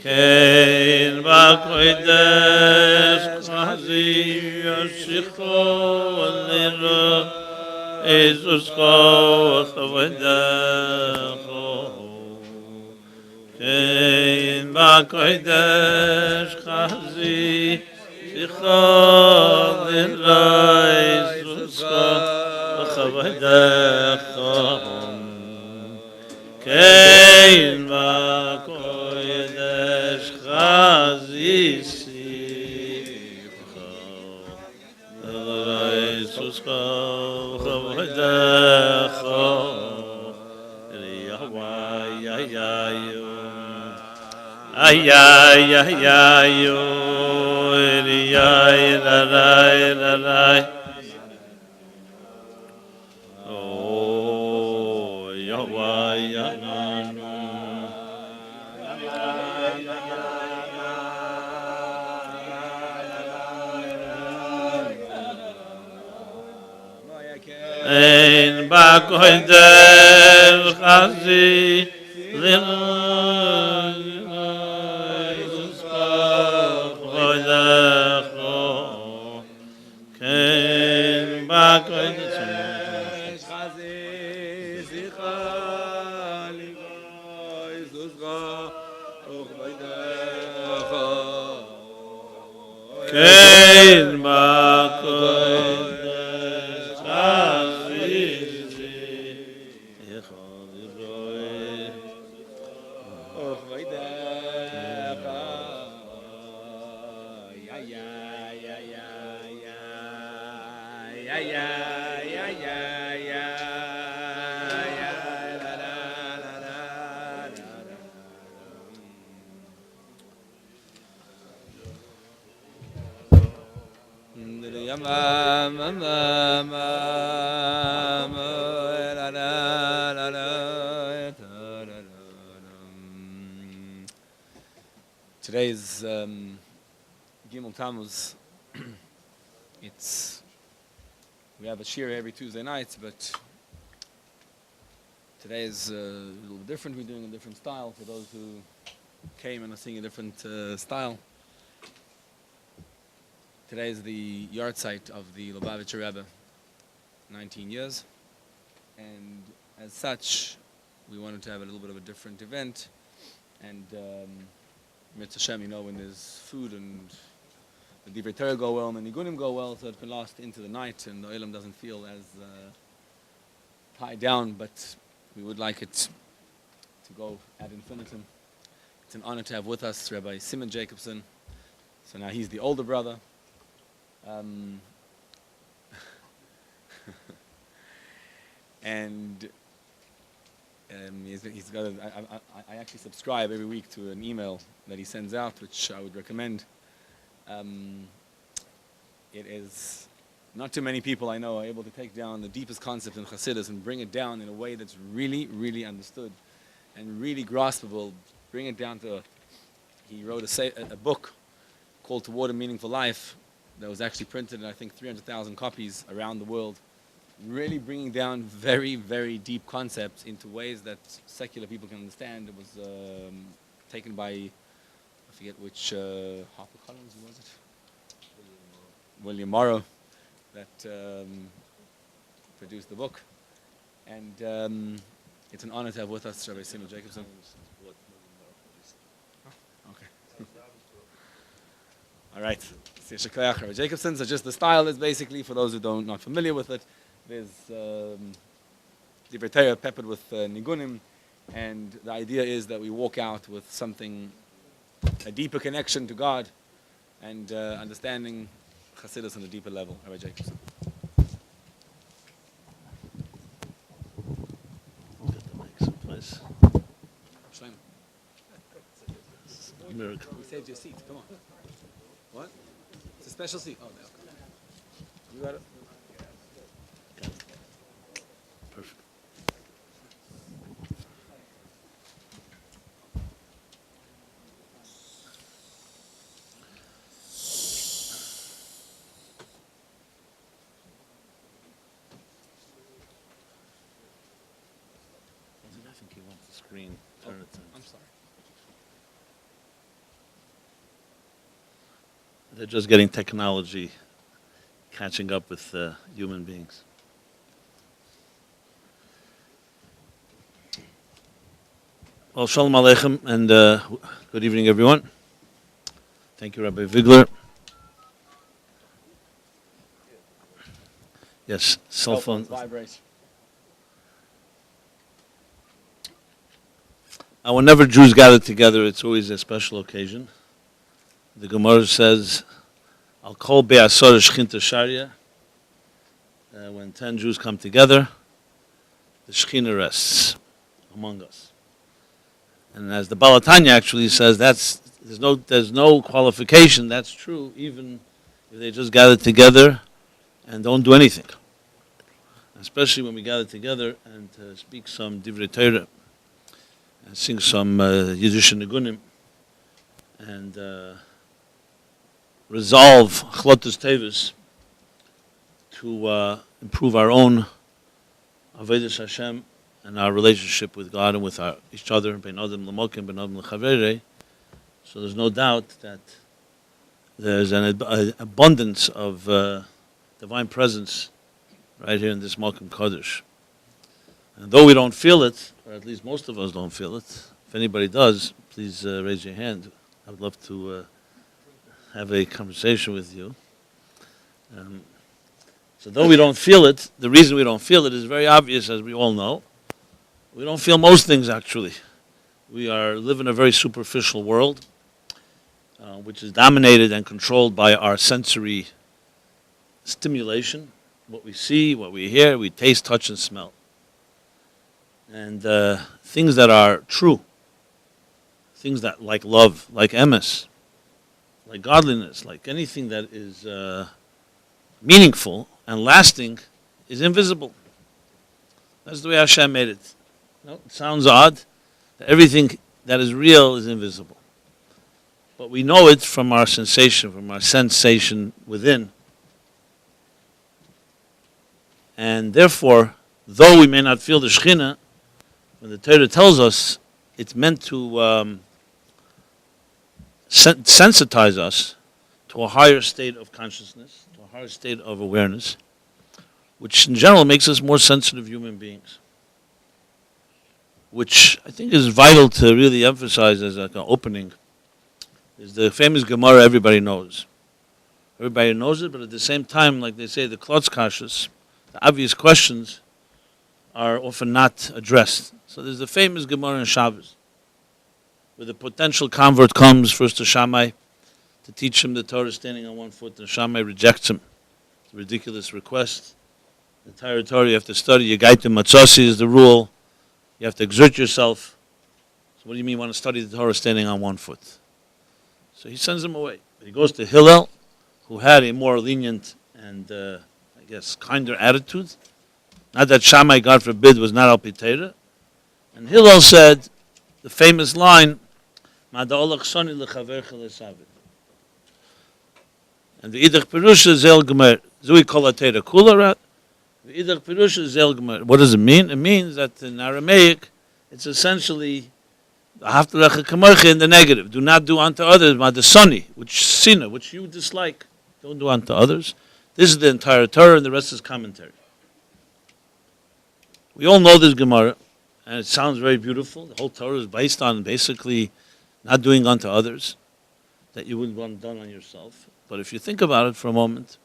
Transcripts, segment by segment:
Kein bakoides chazi yoshicho lero Jesus ko chavodecho Kein bakoides chazi yoshicho lero Jesus ko chavodecho Kein bakoides chazi Jesus ko chavodecho ay ay ay ay ay la la oh Yahweh Yananu ein bakoides chazi Kein bakoides chazi Today's Gimel Tammuz. We have a shiur every Tuesday night, but today is a little different. We're doing a different style for those who came and are seeing a different style. Today is the yard site of the Lubavitcher Rebbe, 19 years, and as such, we wanted to have a little bit of a different event. And Mitzvah Shem, you know, when there's food and the Divrei Torah go well and the Nigunim go well, so it can last into the night and the Olam doesn't feel as tied down, but we would like it to go ad infinitum. It's an honor to have with us Rabbi Jacobson. So now he's the older brother. And he's got I actually subscribe every week to an email that he sends out, which I would recommend. It is not too many people I know are able to take down the deepest concept in Chassidus and bring it down in a way that's really, really understood and really graspable. Bring it down to, he wrote a book called Toward a Meaningful Life that was actually printed in, I think, 300,000 copies around the world, really bringing down very, very deep concepts into ways that secular people can understand. It was taken by, I forget which, HarperCollins, was it? William Morrow, that produced the book. And it's an honor to have with us Rabbi Jacobson. Okay. All right. Rabbi Jacobson. So just the style is basically, for those who don't not familiar with it, there's Divrei Torah peppered with nigunim, and the idea is that we walk out with something, a deeper connection to God, and understanding Chassidus on a deeper level. Rabbi Jacobson. Miracle. We saved your seat. Come on. What? It's a special seat. Oh, no. You got it? Perfect. They're just getting technology catching up with human beings. Well, Shalom Aleichem, and good evening, everyone. Thank you, Rabbi Wigler. Yes, cell phone. Vibrate. Whenever Jews gather together, it's always a special occasion. The Gemara says, "Al kol be'asor shchinta sharia." When 10 Jews come together, the Shekhinah rests among us. And as the Balatanya actually says, there's no qualification. That's true, even if they just gather together and don't do anything. Especially when we gather together and speak some divrei Torah and sing some Yiddish Nigunim and resolve chlotus tevis to improve our own avodas Hashem and our relationship with God and with each other, ben adam l'mokim, ben adam l'chaverei. So there's no doubt that there's an abundance of divine presence right here in this Malkim Kodesh. And though we don't feel it, or at least most of us don't feel it, if anybody does, please raise your hand. I would love to have a conversation with you. So though we don't feel it, the reason we don't feel it is very obvious, as we all know. We don't feel most things, actually. We live in a very superficial world, which is dominated and controlled by our sensory stimulation, what we see, what we hear, we taste, touch, and smell. And things that are true, things that like love, like emes, like godliness, like anything that is meaningful and lasting, is invisible. That's the way Hashem made it. No, it sounds odd that everything that is real is invisible. But we know it from our sensation within. And therefore, though we may not feel the Shekhinah, when the Torah tells us, it's meant to sensitize us to a higher state of consciousness, to a higher state of awareness, which in general makes us more sensitive human beings. Which I think is vital to really emphasize as like an opening, is the famous Gemara everybody knows. Everybody knows it, but at the same time, like they say, the klotz kashas, the obvious questions, are often not addressed. So there's the famous Gemara in Shabbos, where the potential convert comes first to Shammai to teach him the Torah standing on one foot, and Shammai rejects him. It's a ridiculous request. The entire Torah you have to study. Yegaitim Matzasi is the rule. You have to exert yourself. So what do you mean you want to study the Torah standing on one foot? So he sends him away. He goes to Hillel, who had a more lenient and, I guess, kinder attitude. Not that Shammai, God forbid, was not al pi Torah. And Hillel said the famous line, Mada'olach soni lechavercha lesavid. And the idach perusha zel gemer, zui kol ha-Torah kula. What does it mean? It means that in Aramaic, it's essentially in the negative. Do not do unto others, madasani, which you dislike. Don't do unto others. This is the entire Torah, and the rest is commentary. We all know this Gemara, and it sounds very beautiful. The whole Torah is based on basically not doing unto others that you wouldn't want done on yourself. But if you think about it for a moment,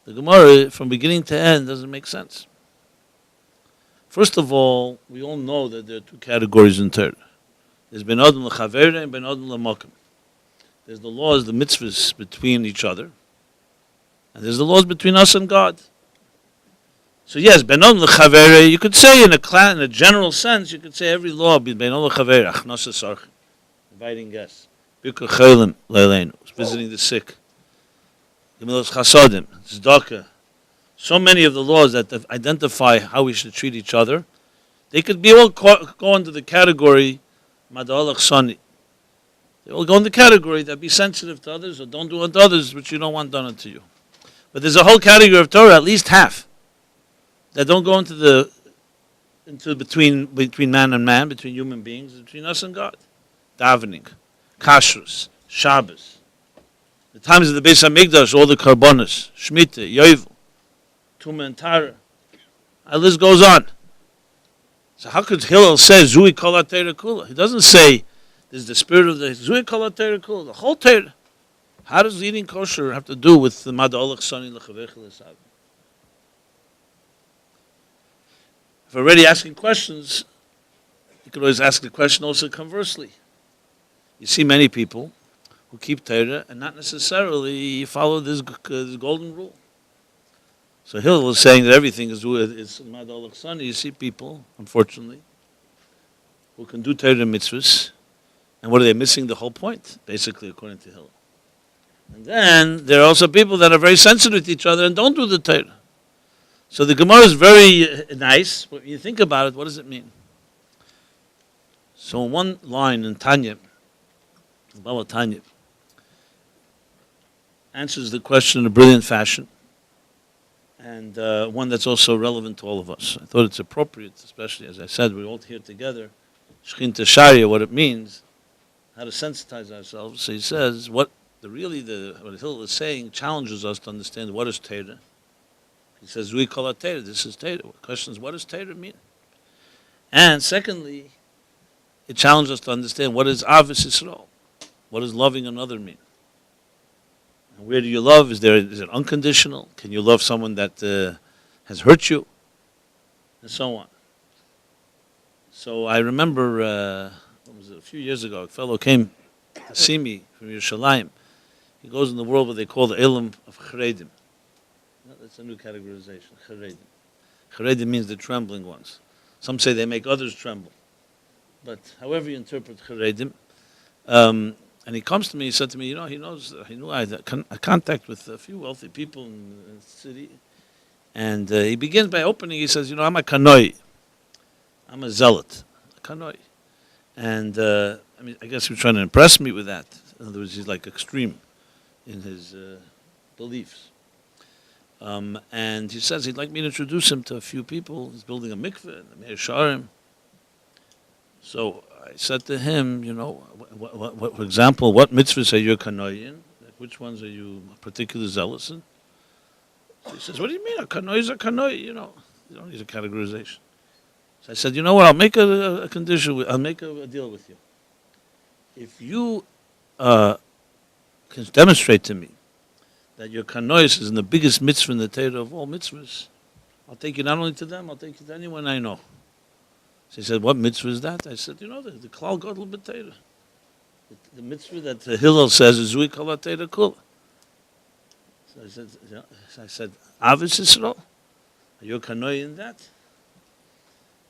the Gemara, from beginning to end, doesn't make sense. First of all, we all know that there are two categories in Torah. There's ben adam l'chavera and ben adam l'mokim. There's the laws, the mitzvahs between each other, and there's the laws between us and God. So yes, ben adam l'chavera, you could say in a general sense, you could say every law, ben adam l'chavera, achnos ha'sarchim, inviting guests, birka cholim leilenu, visiting the sick, Gemilas Chasodim, Tzedakah, so many of the laws that identify how we should treat each other, they could be all go into the category Mada'olach Sani. They all go in the category that be sensitive to others or don't do unto others which you don't want done unto you. But there's a whole category of Torah, at least half, that don't go into between man and man, between human beings, between us and God. Davening, kashrus, Shabbos, The times of the Beis HaMikdash, all the Karbonis, Shemitah, Yovel, Tumah and Tara. The list goes on. So how could Hillel say Zui Kol HaTeira Kula? He doesn't say there's the spirit of the Zui Kol HaTeira Kula, the whole Teira. How does eating kosher have to do with the Madolach Sani L'Chavecha L'Sav? If we're already asking questions, you could always ask the question also conversely. You see many people who keep Torah and not necessarily follow this golden rule. So Hillel is saying that everything is Madolach Sani. You see people, unfortunately, who can do Torah mitzvahs, and what are they missing? The whole point, basically, according to Hillel. And then there are also people that are very sensitive to each other and don't do the Torah. So the Gemara is very nice, but when you think about it, what does it mean? So in one line in Tanya, Baba Tanya, answers the question in a brilliant fashion, and one that's also relevant to all of us. I thought it's appropriate, especially as I said, we're all here together, Shechinta Sharia, what it means, how to sensitize ourselves. So he says, what Hillel is saying challenges us to understand what is Torah. He says, we call it Torah, this is Torah. The question is, what does Torah mean? And secondly, it challenges us to understand what is Avos Yisrael. What does loving another mean? And where do you love? Is it unconditional? Can you love someone that has hurt you? And so on. So I remember, a few years ago, a fellow came to see me from Yerushalayim. He goes in the world what they call the Elam of Charedim. That's a new categorization, Charedim. Charedim means the trembling ones. Some say they make others tremble. But however you interpret Charedim, and he comes to me, he said to me, he knew I had a contact with a few wealthy people in the city. And he begins by opening, he says, I'm a kanoi. I'm a zealot, a kanoi. And I guess he was trying to impress me with that. In other words, he's like extreme in his beliefs. And he says he'd like me to introduce him to a few people. He's building a mikveh in the Meir Sharim. So I said to him, for example, what mitzvahs are you kanoi in? Like, which ones are you particularly zealous in? So he says, what do you mean? A kanoi is a kanoi, you don't need a categorization. So I said, what, I'll make a condition, I'll make a deal with you. If you can demonstrate to me that your kanois is in the biggest mitzvah in the Torah of all mitzvahs, I'll take you not only to them, I'll take you to anyone I know. So he said, what mitzvah is that? I said, the Klal Gadol B'Torah. The mitzvah that Hillel says is Zui Kol HaTeira Kula. So I said, Avos Yisrael, are you a kanoi in that?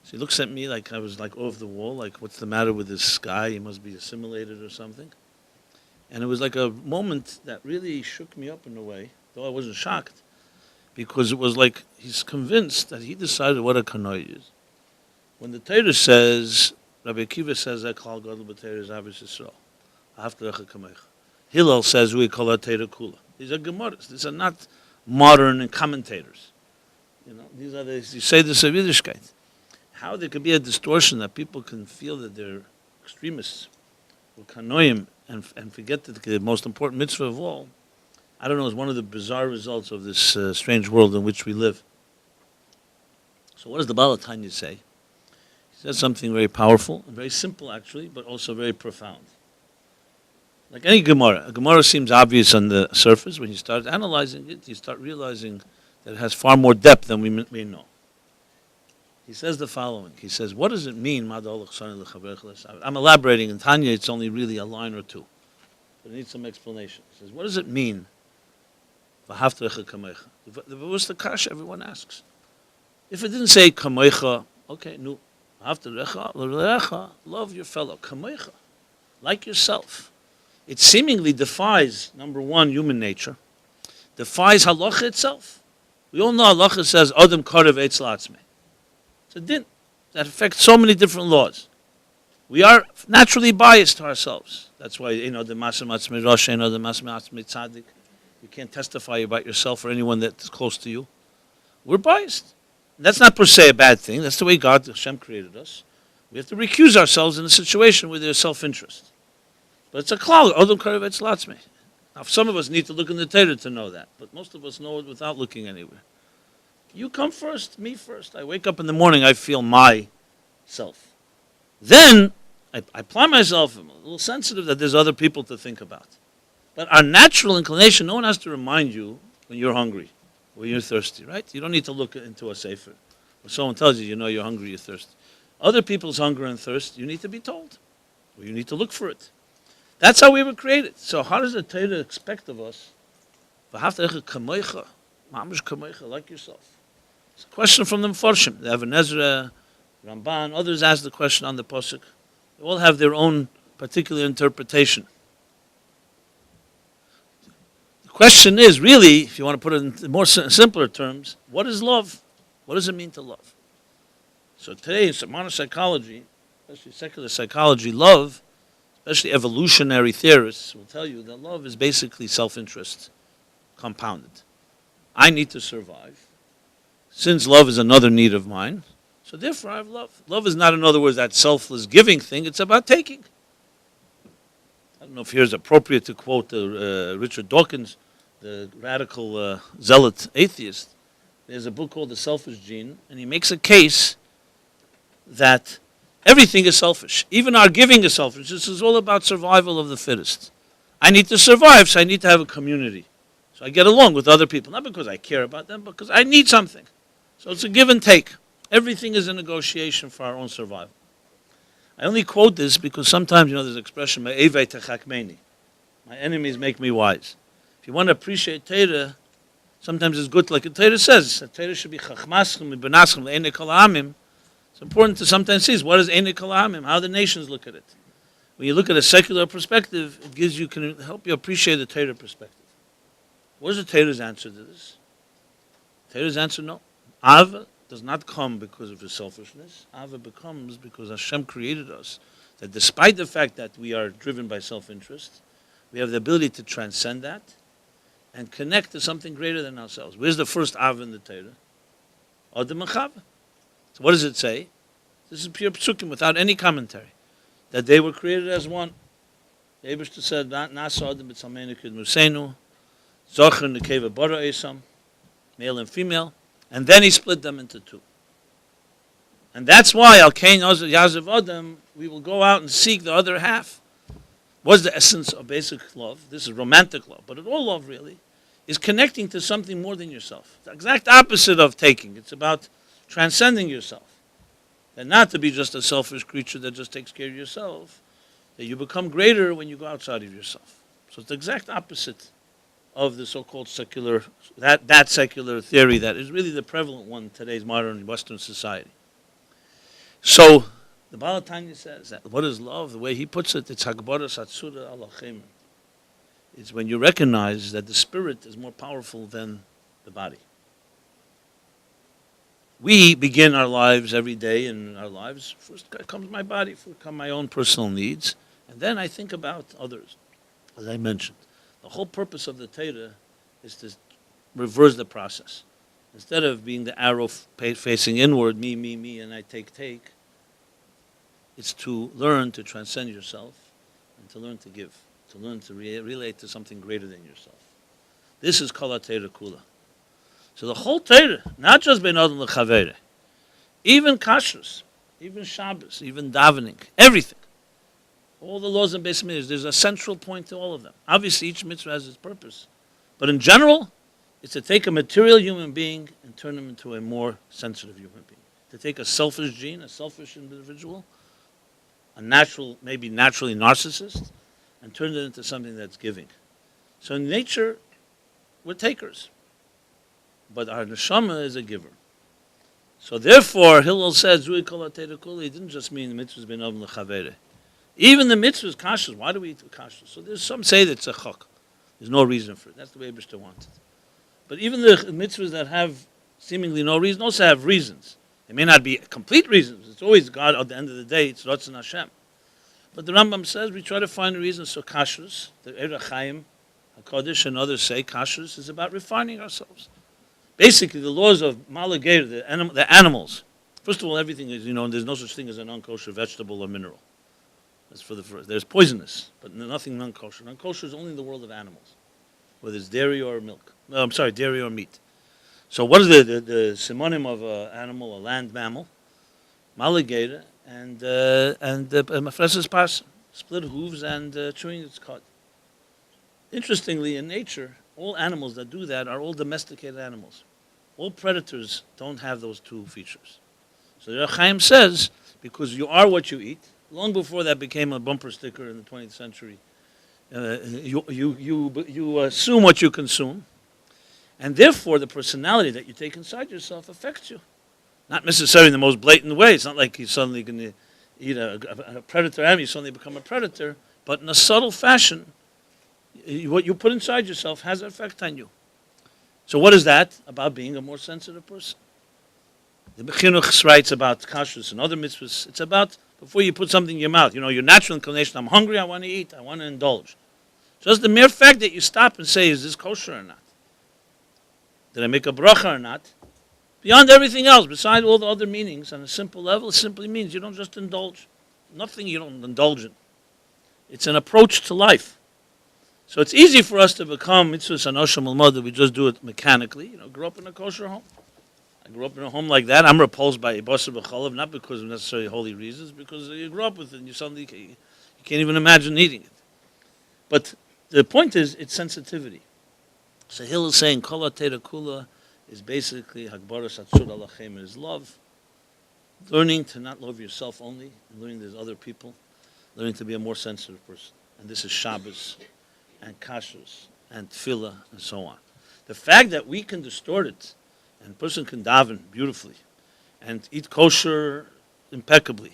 So he looks at me like I was like off the wall, like what's the matter with this guy? He must be assimilated or something. And it was like a moment that really shook me up in a way, though I wasn't shocked, because it was like he's convinced that he decided what a kanoi is. When the Torah says, Rabbi Akiva says that Klal Gadol B'Torah is Avos Yisrael, Ahavta Kamecha. Hillel says we call it Torah Kula. These are Gemaras. These are not modern commentators. These are you say this of Yiddishkeit. How there could be a distortion that people can feel that they're extremists or kanoim and forget that the most important mitzvah of all, I don't know, is one of the bizarre results of this strange world in which we live. So what does the Baal HaTanya say? He says something very powerful and very simple actually, but also very profound. Like any Gemara, a Gemara seems obvious on the surface. When you start analyzing it, you start realizing that it has far more depth than we may know. He says the following. He says, what does it mean? I'm elaborating. In Tanya, it's only really a line or two. But it needs some explanation. He says, what does it mean? The what's the kasha everyone asks? If it didn't say kamecha, okay, no. Love your fellow. Kamecha. Like yourself. It seemingly defies, number one, human nature. Defies halacha itself. We all know halacha says, Adam karev eitz la'atzmei. It's a din that affects so many different laws. We are naturally biased to ourselves. That's why, the masam atzmei rosh, the masam atzmei tzaddik. You can't testify about yourself or anyone that's close to you. We're biased. And that's not per se a bad thing. That's the way God, Hashem, created us. We have to recuse ourselves in a situation where there's self-interest. But it's a klal. Odom karev etz latzmei. Now, some of us need to look in the Torah to know that, but most of us know it without looking anywhere. You come first, me first. I wake up in the morning, I feel myself. Then I apply myself. I'm a little sensitive that there's other people to think about. But our natural inclination, no one has to remind you when you're hungry, when you're thirsty, right? You don't need to look into a sefer. When someone tells you, you know you're hungry, you're thirsty. Other people's hunger and thirst, you need to be told. Or you need to look for it. That's how we were created. So how does the Torah expect of us? Like yourself. It's a question from the Mefarshim. The Even Ezra, Ramban, others ask the question on the Pasuk. They all have their own particular interpretation. The question is, really, if you want to put it in more simpler terms, what is love? What does it mean to love? So today, in modern psychology, especially secular psychology, love, especially evolutionary theorists, will tell you that love is basically self-interest compounded. I need to survive. Since love is another need of mine, so therefore I have love. Love is not, in other words, that selfless giving thing. It's about taking. I don't know if here's appropriate to quote Richard Dawkins, the radical zealot atheist. There's a book called The Selfish Gene, and he makes a case that everything is selfish. Even our giving is selfish. This is all about survival of the fittest. I need to survive, so I need to have a community. So I get along with other people, not because I care about them, but because I need something. So it's a give and take. Everything is a negotiation for our own survival. I only quote this because sometimes, there's an expression, my enemies make me wise. If you want to appreciate Torah, sometimes it's good, like the Torah says, Torah should be chachmaschem, benaschem, le'enei kol ha'amim. It's important to sometimes see what is Einei Kol Ha'amim, how the nations look at it. When you look at a secular perspective, it can help you appreciate the Torah perspective. What is the Torah's answer to this? Torah's answer, no. Ava does not come because of his selfishness. Ava becomes because Hashem created us. That despite the fact that we are driven by self-interest, we have the ability to transcend that and connect to something greater than ourselves. Where's the first Ava in the Torah? Adam and Chava. So what does it say? This is pure psukim without any commentary. That they were created as one. The Eibishter said, Nasa Adam b'tzalmeinu k'dmusenu, Zocher nekeva bara esam, male and female, and then he split them into two. And that's why, Al Kain Yazav Adam, we will go out and seek the other half. What's the essence of basic love? This is romantic love, but all love really is connecting to something more than yourself. The exact opposite of taking. It's about transcending yourself. And not to be just a selfish creature that just takes care of yourself. That you become greater when you go outside of yourself. So it's the exact opposite of the so-called secular, that secular theory that is really the prevalent one in today's modern Western society. So the Baal HaTanya says that what is love? The way he puts it, it's Hagbara Satsura Alachem. It's when you recognize that the spirit is more powerful than the body. We begin our lives every day in our lives. First comes my body, first come my own personal needs, and then I think about others, as I mentioned. The whole purpose of the Torah is to reverse the process. Instead of being the arrow facing inward, me, and I take, it's to learn to transcend yourself and to learn to give, to learn to relate to something greater than yourself. This is Kol HaTorah Kula. So the whole Torah, not just Ben Adam L'Chavere, even Kashrus, even Shabbos, even davening, everything, all the laws and Beis Midrash, there's a central point to all of them. Obviously, each mitzvah has its purpose. But in general, it's to take a material human being and turn him into a more sensitive human being. To take a selfish gene, a selfish individual, a natural, maybe naturally narcissist, and turn it into something that's giving. So in nature, we're takers. But our neshama is a giver. So therefore, Hillel says, Zui Kol HaTorah Kula, he didn't just mean the mitzvahs ben Adam L'Chavere. Even the mitzvahs, kashrus, why do we eat kashrus? So there's some say that it's a chok. There's no reason for it. That's the way Eibishter wanted. But even the mitzvahs that have seemingly no reason also have reasons. They may not be complete reasons. It's always God, at the end of the day, it's Ratzon Hashem. But the Rambam says we try to find a reason. So kashrus, the Eira Chaim, HaKadosh, and others say kashrus is about refining ourselves. Basically, the laws of Malager, the animals. First of all, everything is, there's no such thing as a non-kosher vegetable or mineral. That's for the first. There's poisonous, but nothing non-kosher. Non-kosher is only in the world of animals. whether it's dairy or milk. No, I'm sorry, dairy or meat. So what is the synonym of an animal, a land mammal? Alligator and mafreses parsa, split hooves and chewing its cud. Interestingly, in nature, all animals that do that are all domesticated animals. All predators don't have those two features. So the Chaim says, because you are what you eat, long before that became a bumper sticker in the 20th century, you assume what you consume, and therefore the personality that you take inside yourself affects you. Not necessarily in the most blatant way. It's not like you're suddenly going to eat a predator animal, you suddenly become a predator, but in a subtle fashion, what you put inside yourself has an effect on you. So what is that? About being a more sensitive person. The Mechinuch writes about kashrus and other mitzvahs. It's about before you put something in your mouth. You know, your natural inclination, I'm hungry, I want to eat, I want to indulge. Just the mere fact that you stop and say, is this kosher or not? Did I make a bracha or not? Beyond everything else, beside all the other meanings, on a simple level, it simply means you don't just indulge. Nothing you don't indulge in. It's an approach to life. So it's easy for us to become mitzvahs anoshim al-mod, we just do it mechanically. You know, grew up in a kosher home. I grew up in a home like that. I'm repulsed by basar b'chalav, not because of necessarily holy reasons, because you grew up with it and you suddenly you can't even imagine eating it. But the point is, it's sensitivity. So Hill is saying, kol ha'teira kula is basically hagbaras atzur alachem, is love. Learning to not love yourself only, and learning there's other people, learning to be a more sensitive person. And this is Shabbos, and kashrus, and tefillah, and so on. The fact that we can distort it, and a person can daven beautifully, and eat kosher impeccably,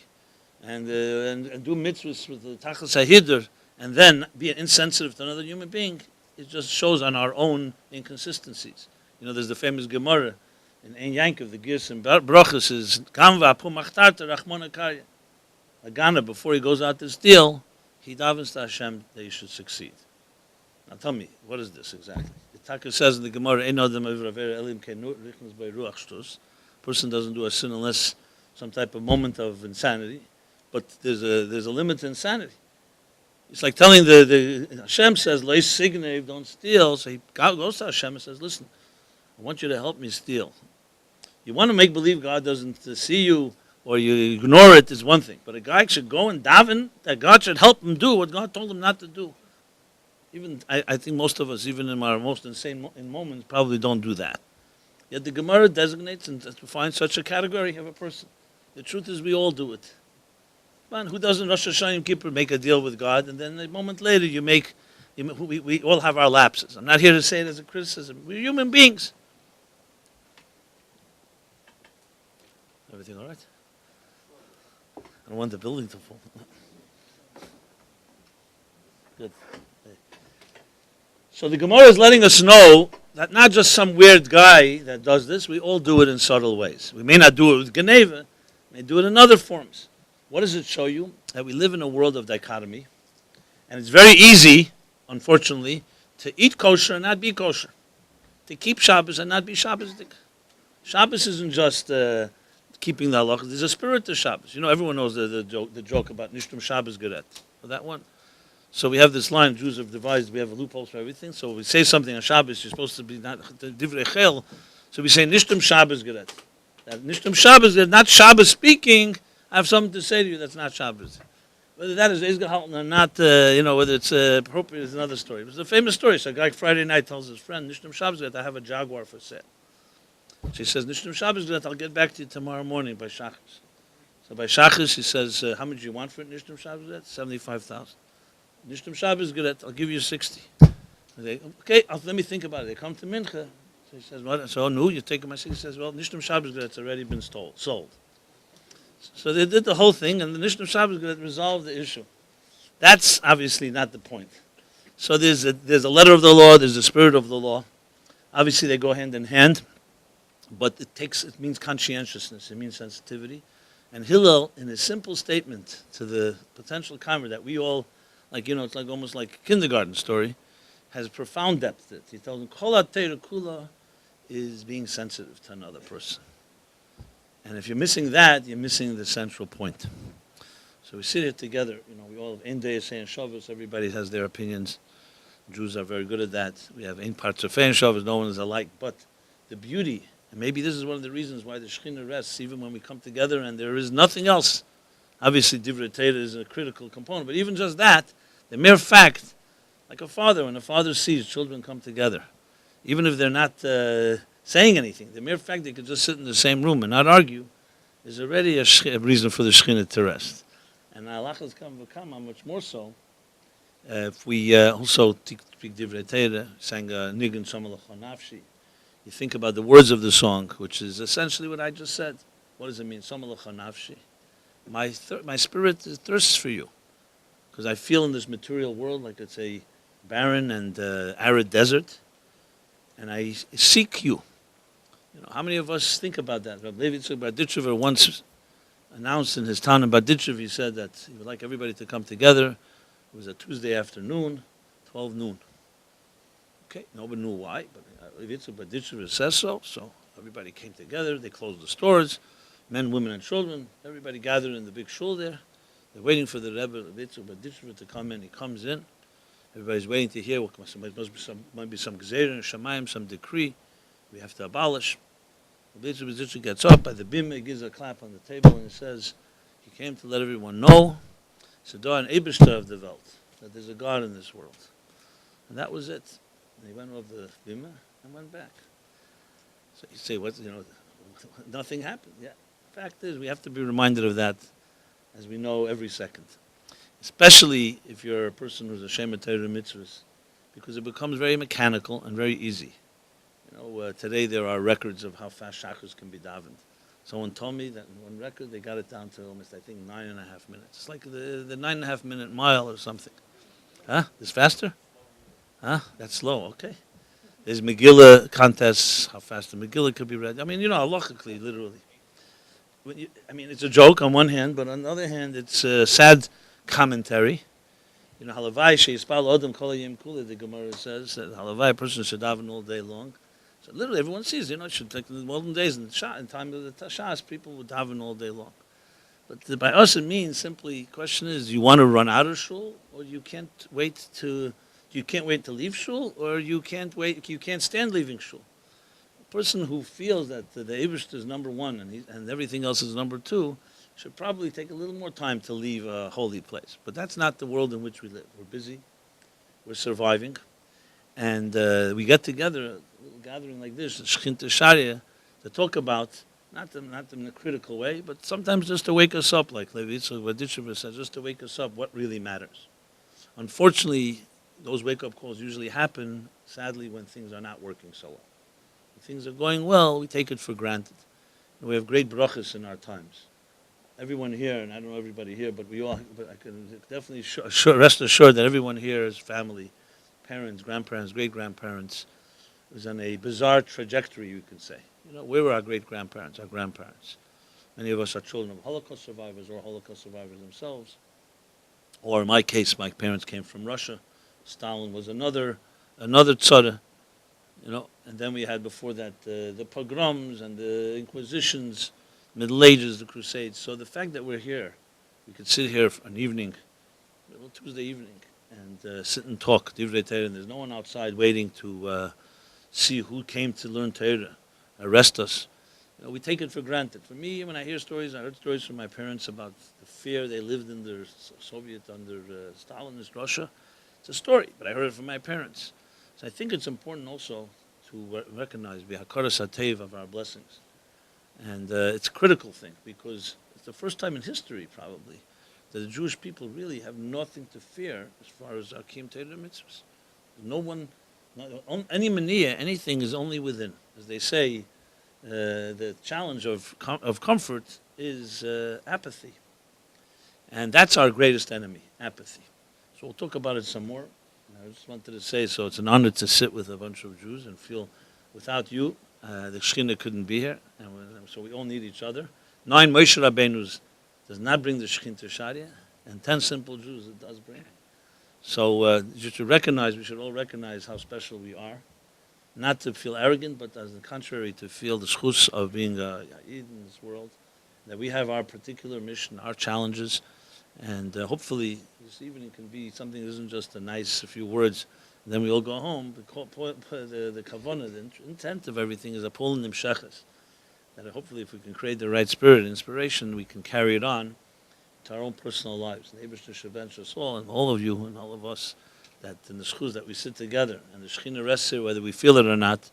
and do mitzvahs with the tachlis hahidr, and then be insensitive to another human being, it just shows on our own inconsistencies. You know, there's the famous Gemara in Ein Yankov, the Girs and Brachas is Kamva pu machtarta rachmana karya. A Gana, before he goes out to steal, he davens to Hashem that he should succeed. Now tell me, what is this exactly? The Taka says in the Gemara, Ein adam avera elim ke'nur richnas by ruach shtus. Person doesn't do a sin unless some type of moment of insanity, but there's a limit to insanity. It's like telling the Hashem says, Leis signev, don't steal. So he goes to Hashem and says, listen, I want you to help me steal. You want to make believe God doesn't see you or you ignore it is one thing. But a guy should go and daven that God should help him do what God told him not to do. Even I think most of us, even in our most insane moments, probably don't do that. Yet the Gemara designates and defines such a category of a person. The truth is we all do it. Man, who doesn't Rosh Hashanah Yom Kippur make a deal with God, and then a moment later we all have our lapses. I'm not here to say it as a criticism. We're human beings. Everything all right? I don't want the building to fall. Good. So the Gemara is letting us know that not just some weird guy that does this, we all do it in subtle ways. We may not do it with Geneva, we may do it in other forms. What does it show you? That we live in a world of dichotomy, and it's very easy, unfortunately, to eat kosher and not be kosher, to keep Shabbos and not be Shabbosdik. Shabbos isn't just keeping the halachas. There's a spirit to Shabbos. You know, everyone knows the joke about Nishtum Shabbos Geret. That one. So we have this line, Jews have devised, we have loopholes for everything. So we say something on Shabbos, you're supposed to be not divrei chel. So we say Nishtum Shabbos Geret. That Nishtum Shabbos Geret, not Shabbos speaking, I have something to say to you that's not Shabbos. Whether that is Eizgehalten or not, whether it's appropriate is another story. It's a famous story. So a guy Friday night tells his friend, Nishtum Shabbos Geret, I have a Jaguar for sale. She says, Nishtum Shabbos Geret, I'll get back to you tomorrow morning by Shachris. So by Shachris, he says, how much do you want for it, Nishtum Shabbos Geret? 75,000. Nishtum Shabbos Geret, I'll give you 60. They, okay, let me think about it. They come to Mincha. So he says, what? So, no, you're taking my 60. He says, well, Nishtum Shabbos Geret's already been sold. So they did the whole thing, and the Nishtum Shabbos Geret resolved the issue. That's obviously not the point. So there's a letter of the law, there's the spirit of the law. Obviously, they go hand in hand, but it means conscientiousness, it means sensitivity. And Hillel, in his simple statement to the potential convert that we all, it's like almost like a kindergarten story, has profound depth to it. He tells him, Kol ha'teira kula is being sensitive to another person. And if you're missing that, you're missing the central point. So we sit here together, we all have Ein Day saying Shabbos, everybody has their opinions. Jews are very good at that. We have ein parts of Shabbos, no one is alike. But the beauty, and maybe this is one of the reasons why the Shekhinah rests, even when we come together and there is nothing else. Obviously, Divrei Torah is a critical component, but even just that, the mere fact, like a father, when a father sees children come together, even if they're not saying anything, the mere fact they could just sit in the same room and not argue is already a reason for the Shekhinah to rest. And halachas come much more so. If we also speak Divrei Torah, sang Nigun Shama L'cha Nafshi, you think about the words of the song, which is essentially what I just said. What does it mean? Shama L'cha Nafshi. My spirit thirsts for you, because I feel in this material world like it's a barren and arid desert, and I seek you. You know, how many of us think about that? Rabbi Jacobson once announced in his town in Berditchev, he said that he would like everybody to come together. It was a Tuesday afternoon, 12 noon. Okay, nobody knew why, but Berditchev says so. So everybody came together. They closed the stores, men, women, and children. Everybody gathered in the big shul there. They're waiting for the Rebbe Berditchev to come in. He comes in. Everybody's waiting to hear what might be some gzeira and shamayim, some decree we have to abolish. The Berditchev gets up by the bima, he gives a clap on the table, and he says, he came to let everyone know, Sedar and Eibishter of the Welt, that there's a God in this world. And that was it. And he went off the bima and went back. So you say, nothing happened. Yeah. The fact is, we have to be reminded of that, as we know, every second. Especially if you're a person who's a Shema Torah mitzvahs, because it becomes very mechanical and very easy. Today there are records of how fast shachos can be davened. Someone told me that in one record they got it down to almost, I think, 9.5 minutes. It's like the 9.5 minute mile or something. Huh? It's faster? Huh? That's slow, okay. There's Megillah contests, how fast the Megillah could be read. I mean, halachically, literally. It's a joke on one hand, but on the other hand, it's a sad commentary. Halavai sheyispal odom kol hayom kula, the Gemara says that halavai, a person should daven all day long. So literally everyone sees, it should take the olden days in time of the Tashas, people would daven all day long. But by us it means simply, question is, you want to run out of shul, or you can't wait to leave shul, or you can't stand leaving shul. A person who feels that the Eibishter is number one and everything else is number two should probably take a little more time to leave a holy place. But that's not the world in which we live. We're busy, we're surviving, and we get together, a little gathering like this, Shechinta Sharia, to talk about, not in a critical way, but sometimes just to wake us up, like Levi Yitzchak Berditchev says, just to wake us up what really matters. Unfortunately, those wake-up calls usually happen, sadly, when things are not working so well. When things are going well, we take it for granted. And we have great brachas in our times. Everyone here, and I don't know everybody here, but I can definitely rest assured that everyone here is family, parents, grandparents, great-grandparents, was on a bizarre trajectory, you could say. Where were our great-grandparents, our grandparents? Many of us are children of Holocaust survivors or Holocaust survivors themselves. Or in my case, my parents came from Russia. Stalin was another tzara, and then we had before that the pogroms and the inquisitions, Middle Ages, the Crusades. So the fact that we're here, we could sit here for an evening, a little Tuesday evening, and sit and talk, Divrei Torah, and there's no one outside waiting to see who came to learn Torah, arrest us. We take it for granted. For me, when I hear stories, I heard stories from my parents about the fear they lived in under Stalinist Russia. It's a story, but I heard it from my parents. So I think it's important also to recognize the hakaras hatev of our blessings. And it's a critical thing, because it's the first time in history, probably, that the Jewish people really have nothing to fear as far as our Kiyum Torah mitzvahs. Any maniya, anything is only within. As they say, the challenge of comfort is apathy. And that's our greatest enemy, apathy. So we'll talk about it some more. And I just wanted to say, so it's an honor to sit with a bunch of Jews and feel, without you, the Shekhinah couldn't be here. And so we all need each other. 9 Moshe Rabbeinu's does not bring the Shekhinah Sharia, and 10 simple Jews it does bring. So we should all recognize how special we are. Not to feel arrogant, but as the contrary, to feel the schus of being a Yid in this world, that we have our particular mission, our challenges, and hopefully this evening can be something that isn't just a nice few words Then we all go home. The kavanah, the intent of everything is a pull in nimshachas. That hopefully, if we can create the right spirit, inspiration, we can carry it on to our own personal lives. Neighbors to Shaben Shasol, and all of you and all of us, that in the schuz that we sit together, and the Shechina rests here, whether we feel it or not,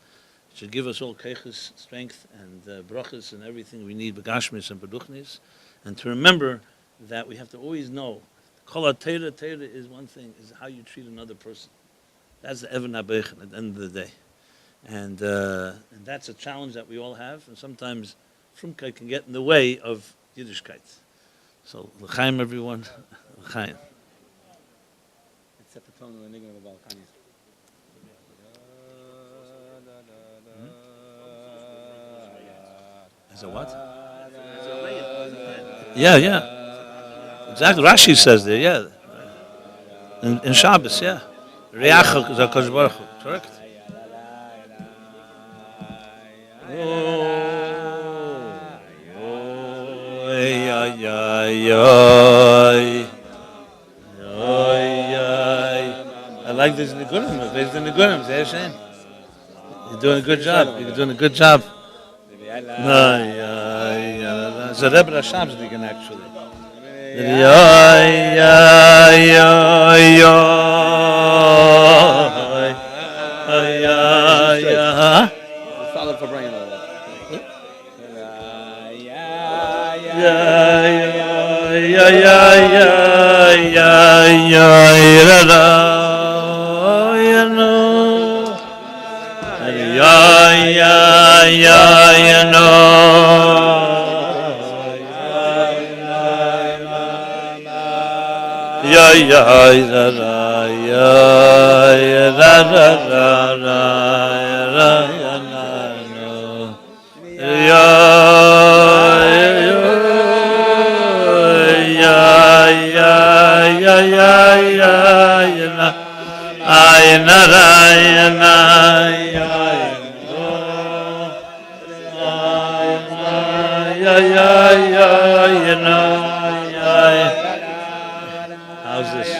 it should give us all keiches, strength, and brachas, and everything we need, begashmis and beduchnis, and to remember that we have to always know, kol Torah is one thing, is how you treat another person. That's the Evan HaBechen at the end of the day. And that's a challenge that we all have, and sometimes Frumkeit can get in the way of Yiddishkeit. So, l'chaim everyone, l'chaim. Let's set the tone of the niggun of the Balkanis. As a what? Yeah. Exactly, Rashi says there, yeah. In Shabbos, yeah. Riach HaKadosh Baruch Hu, correct? I like this nigunim. There's the nigunim. You're doing a good job. You're doing a good job. It's a Rebbe Rasham's nigun actually. Solid for brain. How's this?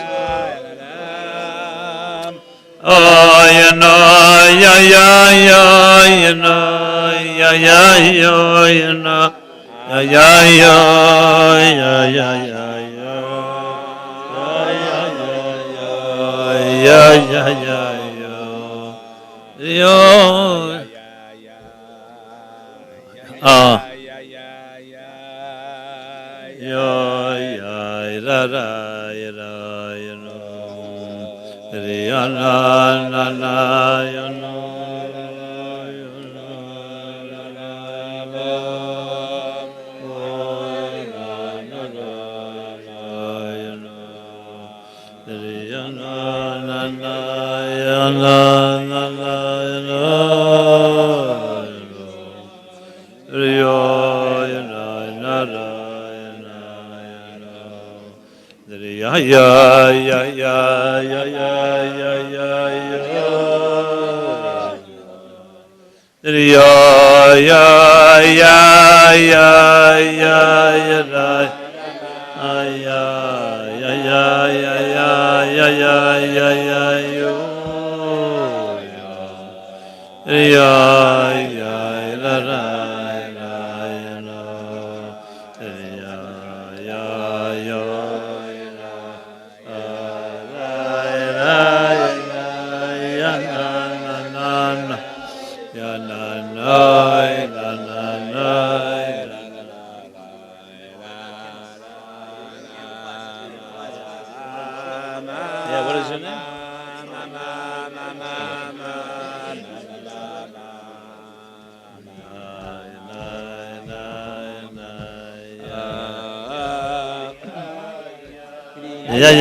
Yeah, what is your name? Yeah,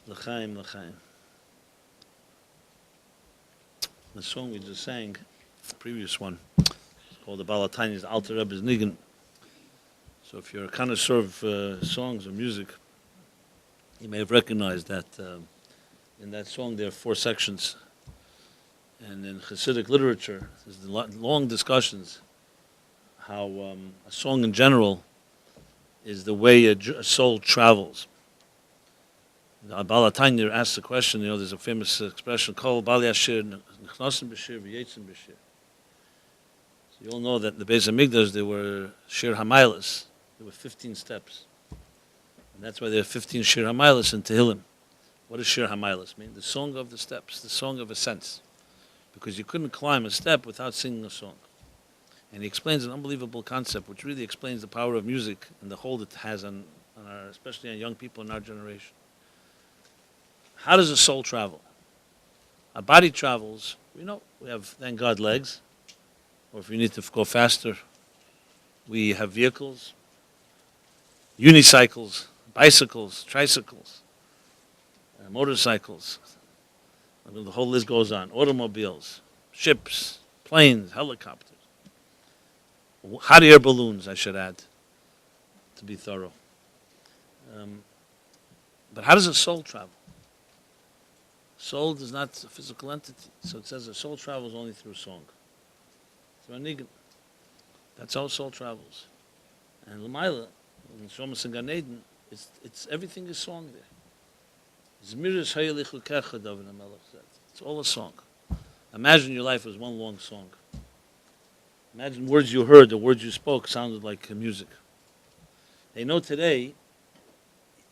L'chaim, l'chaim. The song we just sang, the previous one, it's called the Balatani's Alter Rebbe's Nigun. So if you're a connoisseur of songs or music, you may have recognized that in that song there are 4 sections. And in Hasidic literature, there's long discussions how a song in general is the way a soul travels. The Baal HaTanya asks the question, there's a famous expression, Kol Bali Ashir Nechnosim B'Shir V'Yetzim B'Shir. So you all know that in the Beis HaMikdash there were Shir HaMailas. There were 15 steps. And that's why there are 15 Shir HaMailas in Tehillim. What does Shir HaMailas mean? The song of the steps, the song of ascents. Because you couldn't climb a step without singing a song. And he explains an unbelievable concept, which really explains the power of music and the hold it has on our, especially on young people in our generation. How does a soul travel? A body travels, we have, thank God, legs. Or if we need to go faster, we have vehicles, unicycles, bicycles, tricycles, motorcycles. I mean, the whole list goes on. Automobiles, ships, planes, helicopters. Hot air balloons, I should add, to be thorough. But how does a soul travel? Soul is not a physical entity. So it says the soul travels only through song. Through a nigun. That's how soul travels. And Lamaila, in Shomas and Gan Eden, it's everything is song there. Zmiris hayelichu kecha, David HaMelech said. It's all a song. Imagine your life was one long song. Imagine words you heard, the words you spoke sounded like music. They know today,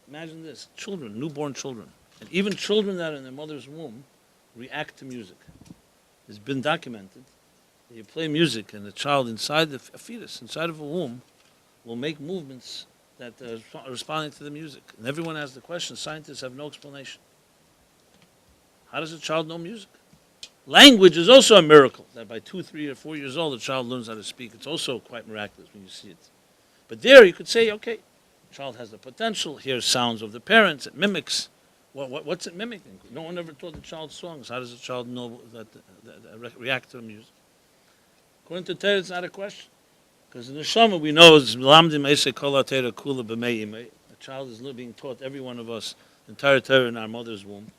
imagine this, children, newborn children, and even children that are in their mother's womb react to music. It's been documented that you play music and the child inside a fetus, inside of a womb, will make movements that are responding to the music. And everyone has the question, scientists have no explanation. How does a child know music? Language is also a miracle, that by 2, 3, or 4 years old, a child learns how to speak. It's also quite miraculous when you see it. But there you could say, okay, the child has the potential, hears sounds of the parents, it mimics. What's it mimicking? No one ever taught the child songs. How does a child know that react to the music? According to Torah, it's not a question. Because in the Neshama we know a child is being taught, every one of us, the entire Torah in our mother's womb.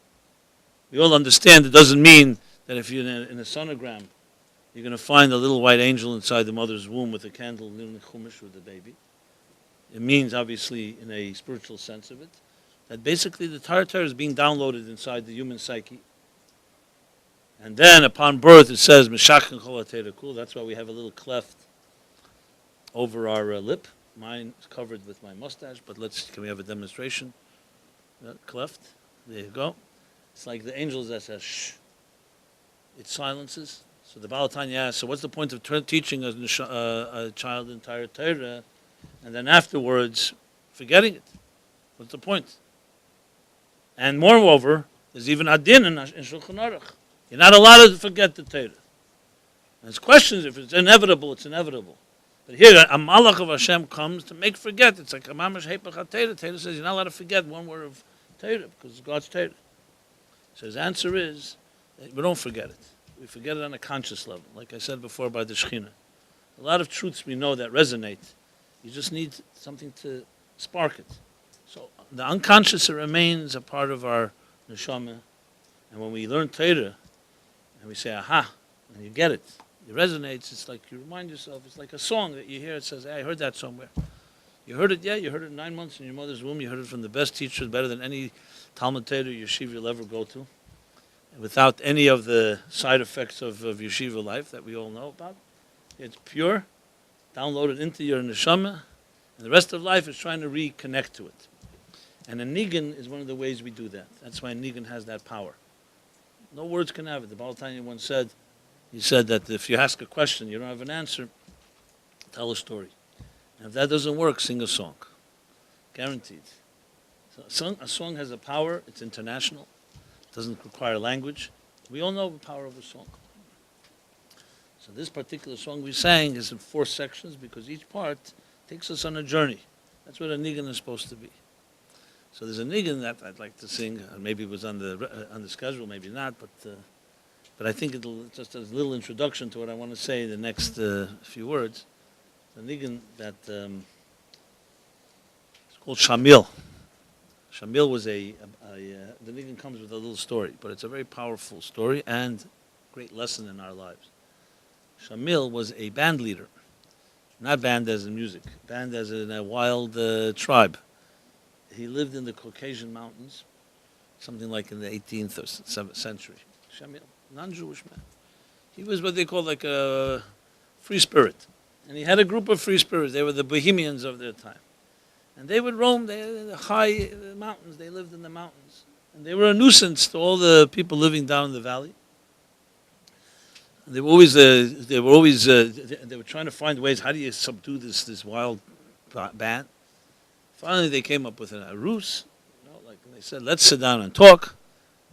We all understand it doesn't mean that if you're in a sonogram, you're going to find a little white angel inside the mother's womb with a candle in the chumash with the baby. It means, obviously, in a spiritual sense of it, that basically the Torah is being downloaded inside the human psyche. And then upon birth it says, Meshachin Chol HaTeira Kul. That's why we have a little cleft over our lip. Mine is covered with my mustache, but can we have a demonstration? Cleft. There you go. It's like the angels that says, shh. It silences. So the Baal HaTanya asks, so what's the point of teaching a child the entire Torah, and then afterwards forgetting it? What's the point? And moreover, there's even adin in Shulchan Aruch. You're not allowed to forget the Torah. And there's questions, if it's inevitable, it's inevitable. But here, a malach of Hashem comes to make forget. It's like a mamash hepech ha-Torah. Torah says you're not allowed to forget one word of Torah, because it's God's Torah. So his answer is, we don't forget it. We forget it on a conscious level, like I said before by the Shekhinah. A lot of truths we know that resonate. You just need something to spark it. So the unconscious, it remains a part of our neshama. And when we learn Torah, and we say, aha, and you get it, it resonates, it's like you remind yourself, it's like a song that you hear, it says, hey, I heard that somewhere. You heard it, you heard it 9 months in your mother's womb, you heard it from the best teachers, better than any Talmud Torah yeshiva you'll ever go to, without any of the side effects of yeshiva life that we all know about. It's pure, downloaded into your neshama, and the rest of life is trying to reconnect to it. And a nigun is one of the ways we do that. That's why a nigun has that power. No words can have it. The Baal HaTanya once said, he said that if you ask a question, you don't have an answer, tell a story. And if that doesn't work, sing a song. Guaranteed. So a song has a power, it's international, it doesn't require language. We all know the power of a song. So this particular song we sang is in 4 sections because each part takes us on a journey. That's what a nigun is supposed to be. So there's a nigun that I'd like to sing. Maybe it was on the schedule, maybe not, but I think it'll just as a little introduction to what I want to say in the next few words. The nigun that it's called Shamil. Shamil was the nigun comes with a little story, but it's a very powerful story and great lesson in our lives. Shamil was a band leader, not band as in music, band as in a wild tribe. He lived in the Caucasian mountains, something like in the 18th or 7th century. Shamil, non-Jewish man. He was what they call like a free spirit. And he had a group of free spirits. They were the Bohemians of their time. And they would roam the high mountains. They lived in the mountains. And they were a nuisance to all the people living down in the valley. And they were trying to find ways, how do you subdue this wild band? Finally, they came up with a ruse. They said, let's sit down and talk.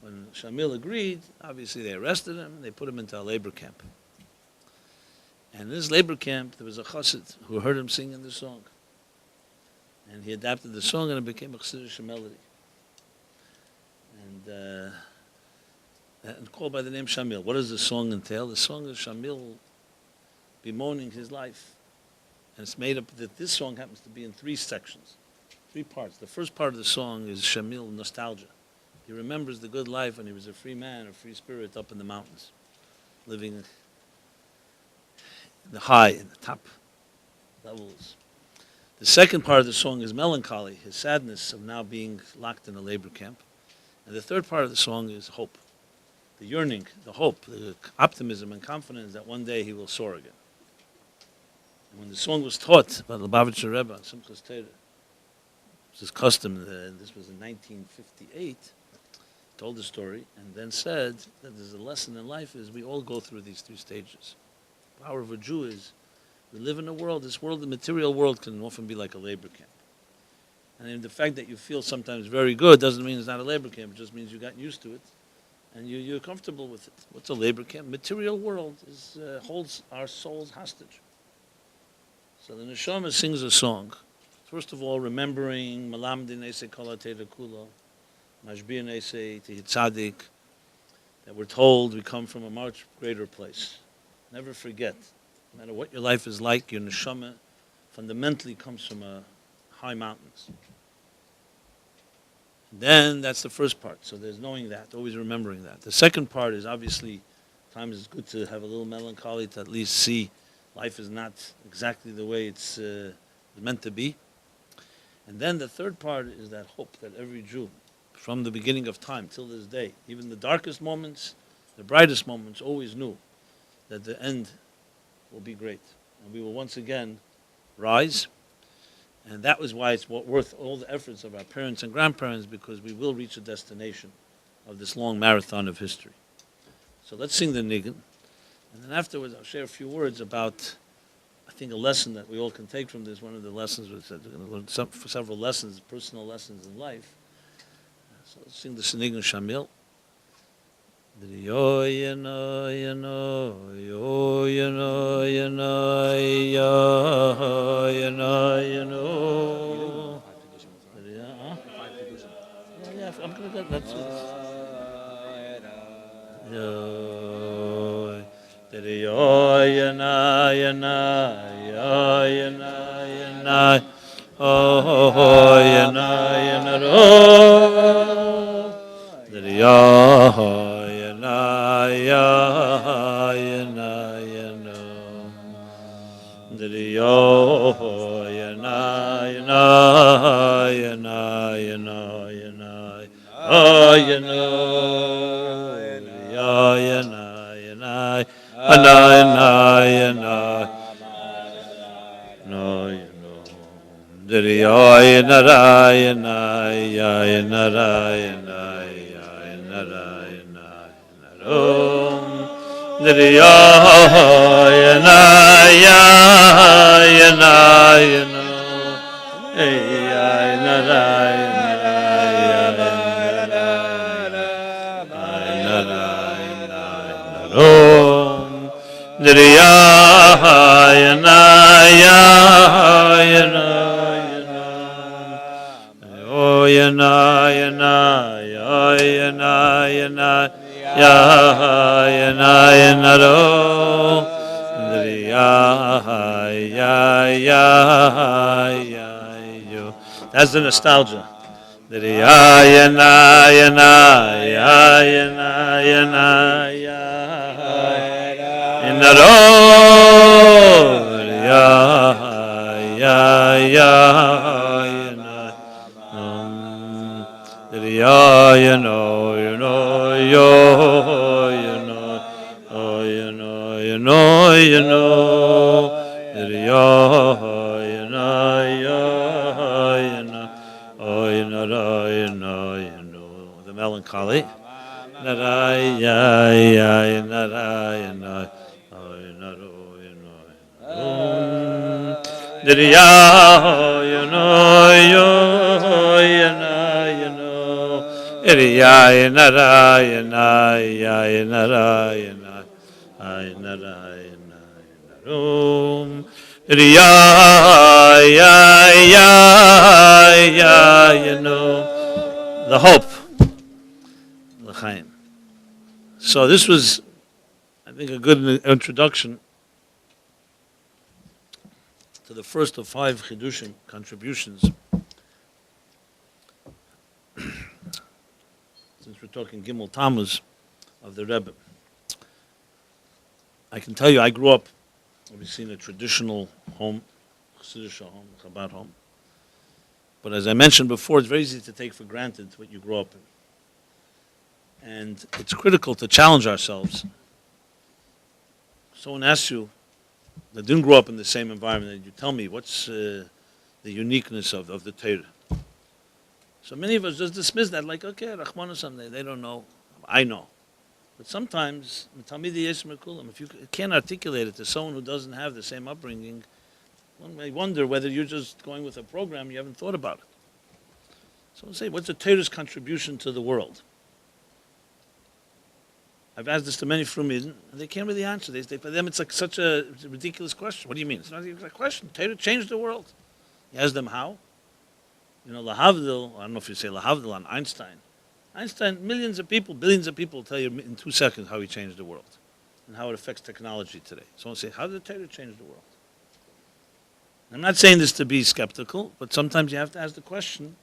When Shamil agreed, obviously they arrested him and they put him into a labor camp. And in this labor camp, there was a chassid who heard him singing the song. And he adapted the song and it became a chassidish melody. And called by the name Shamil. What does the song entail? The song is Shamil bemoaning his life. And it's made up that this song happens to be in 3 sections, 3 parts. The first part of the song is Shamil nostalgia. He remembers the good life when he was a free man, a free spirit up in the mountains, living in the top levels. The second part of the song is melancholy, his sadness of now being locked in a labor camp. And the third part of the song is hope, the yearning, the hope, the optimism and confidence that one day he will soar again. And when the song was taught by the Lubavitcher Rebbe on Simchas Torah, it was his custom, this was in 1958, told the story, and then said that there's a lesson in life is we all go through these 3 stages. The power of a Jew is we live in a world, this world, the material world can often be like a labor camp. And the fact that you feel sometimes very good doesn't mean it's not a labor camp, it just means you got used to it and you're comfortable with it. What's a labor camp? Material world holds our souls hostage. So the Neshama sings a song, first of all remembering Malamdin Eisei Kol HaTeira Kulo, Mashbir Eisei Tihi Tzadik, that we're told we come from a much greater place. Never forget, no matter what your life is like, your neshama fundamentally comes from high mountains. Then that's the first part. So there's knowing that, always remembering that. The second part is obviously, times it's good to have a little melancholy to at least see life is not exactly the way it's meant to be. And then the third part is that hope that every Jew, from the beginning of time till this day, even the darkest moments, the brightest moments, always knew that the end will be great. And we will once again rise. And that was why it's worth all the efforts of our parents and grandparents, because we will reach a destination of this long marathon of history. So let's sing the Nigun. And then afterwards I'll share a few words about, I think, a lesson that we all can take from this. One of the lessons was that we're going to learn several lessons, personal lessons in life. So let's sing the Nigun Shamil. Yo yo no yo no yo yo no yo no yo yo no yo no. Yeah, I'm gonna get that. Yo yo na yo na yo yo na yo na oh yo na yo na yo. That's the nostalgia. you know, you know, yo, you know, oh, you know, you know, you know, yo, you know, yo, you know, oh, you know, you know, you know, the melancholy. Narai, ya, ya, narai, you know, oh, you know, you know, ya, you know, yo, you know, you know, ya, narai, ya, ya, narai, you know, ay, narai, you know, ya, you know, the hope, l'chaim. So this was, I think, a good introduction to the first of 5 chidushim contributions. Since we're talking Gimel Tammuz of the Rebbe, I can tell you, I grew up, obviously, in a traditional home, Chassidish home, Chabad home. But as I mentioned before, it's very easy to take for granted what you grow up in. And it's critical to challenge ourselves. Someone asks you that didn't grow up in the same environment, and you tell me what's the uniqueness of the Torah. So many of us just dismiss that like, okay, Rahman or something, they don't know. I know. But sometimes, if you can't articulate it to someone who doesn't have the same upbringing, one may wonder whether you're just going with a program you haven't thought about it. So say, what's the Torah's contribution to the world? I've asked this to many Frumiden, and they can't really answer this. For them, it's like such a ridiculous question. What do you mean? It's not even a question. Torah changed the world. He asked them how. You know, Lahavdil, I don't know if you say Lahavdil on Einstein. Einstein, millions of people, billions of people tell you in 2 seconds how he changed the world and how it affects technology today. Someone say, how did Torah change the world? I'm not saying this to be skeptical, but sometimes you have to ask the question,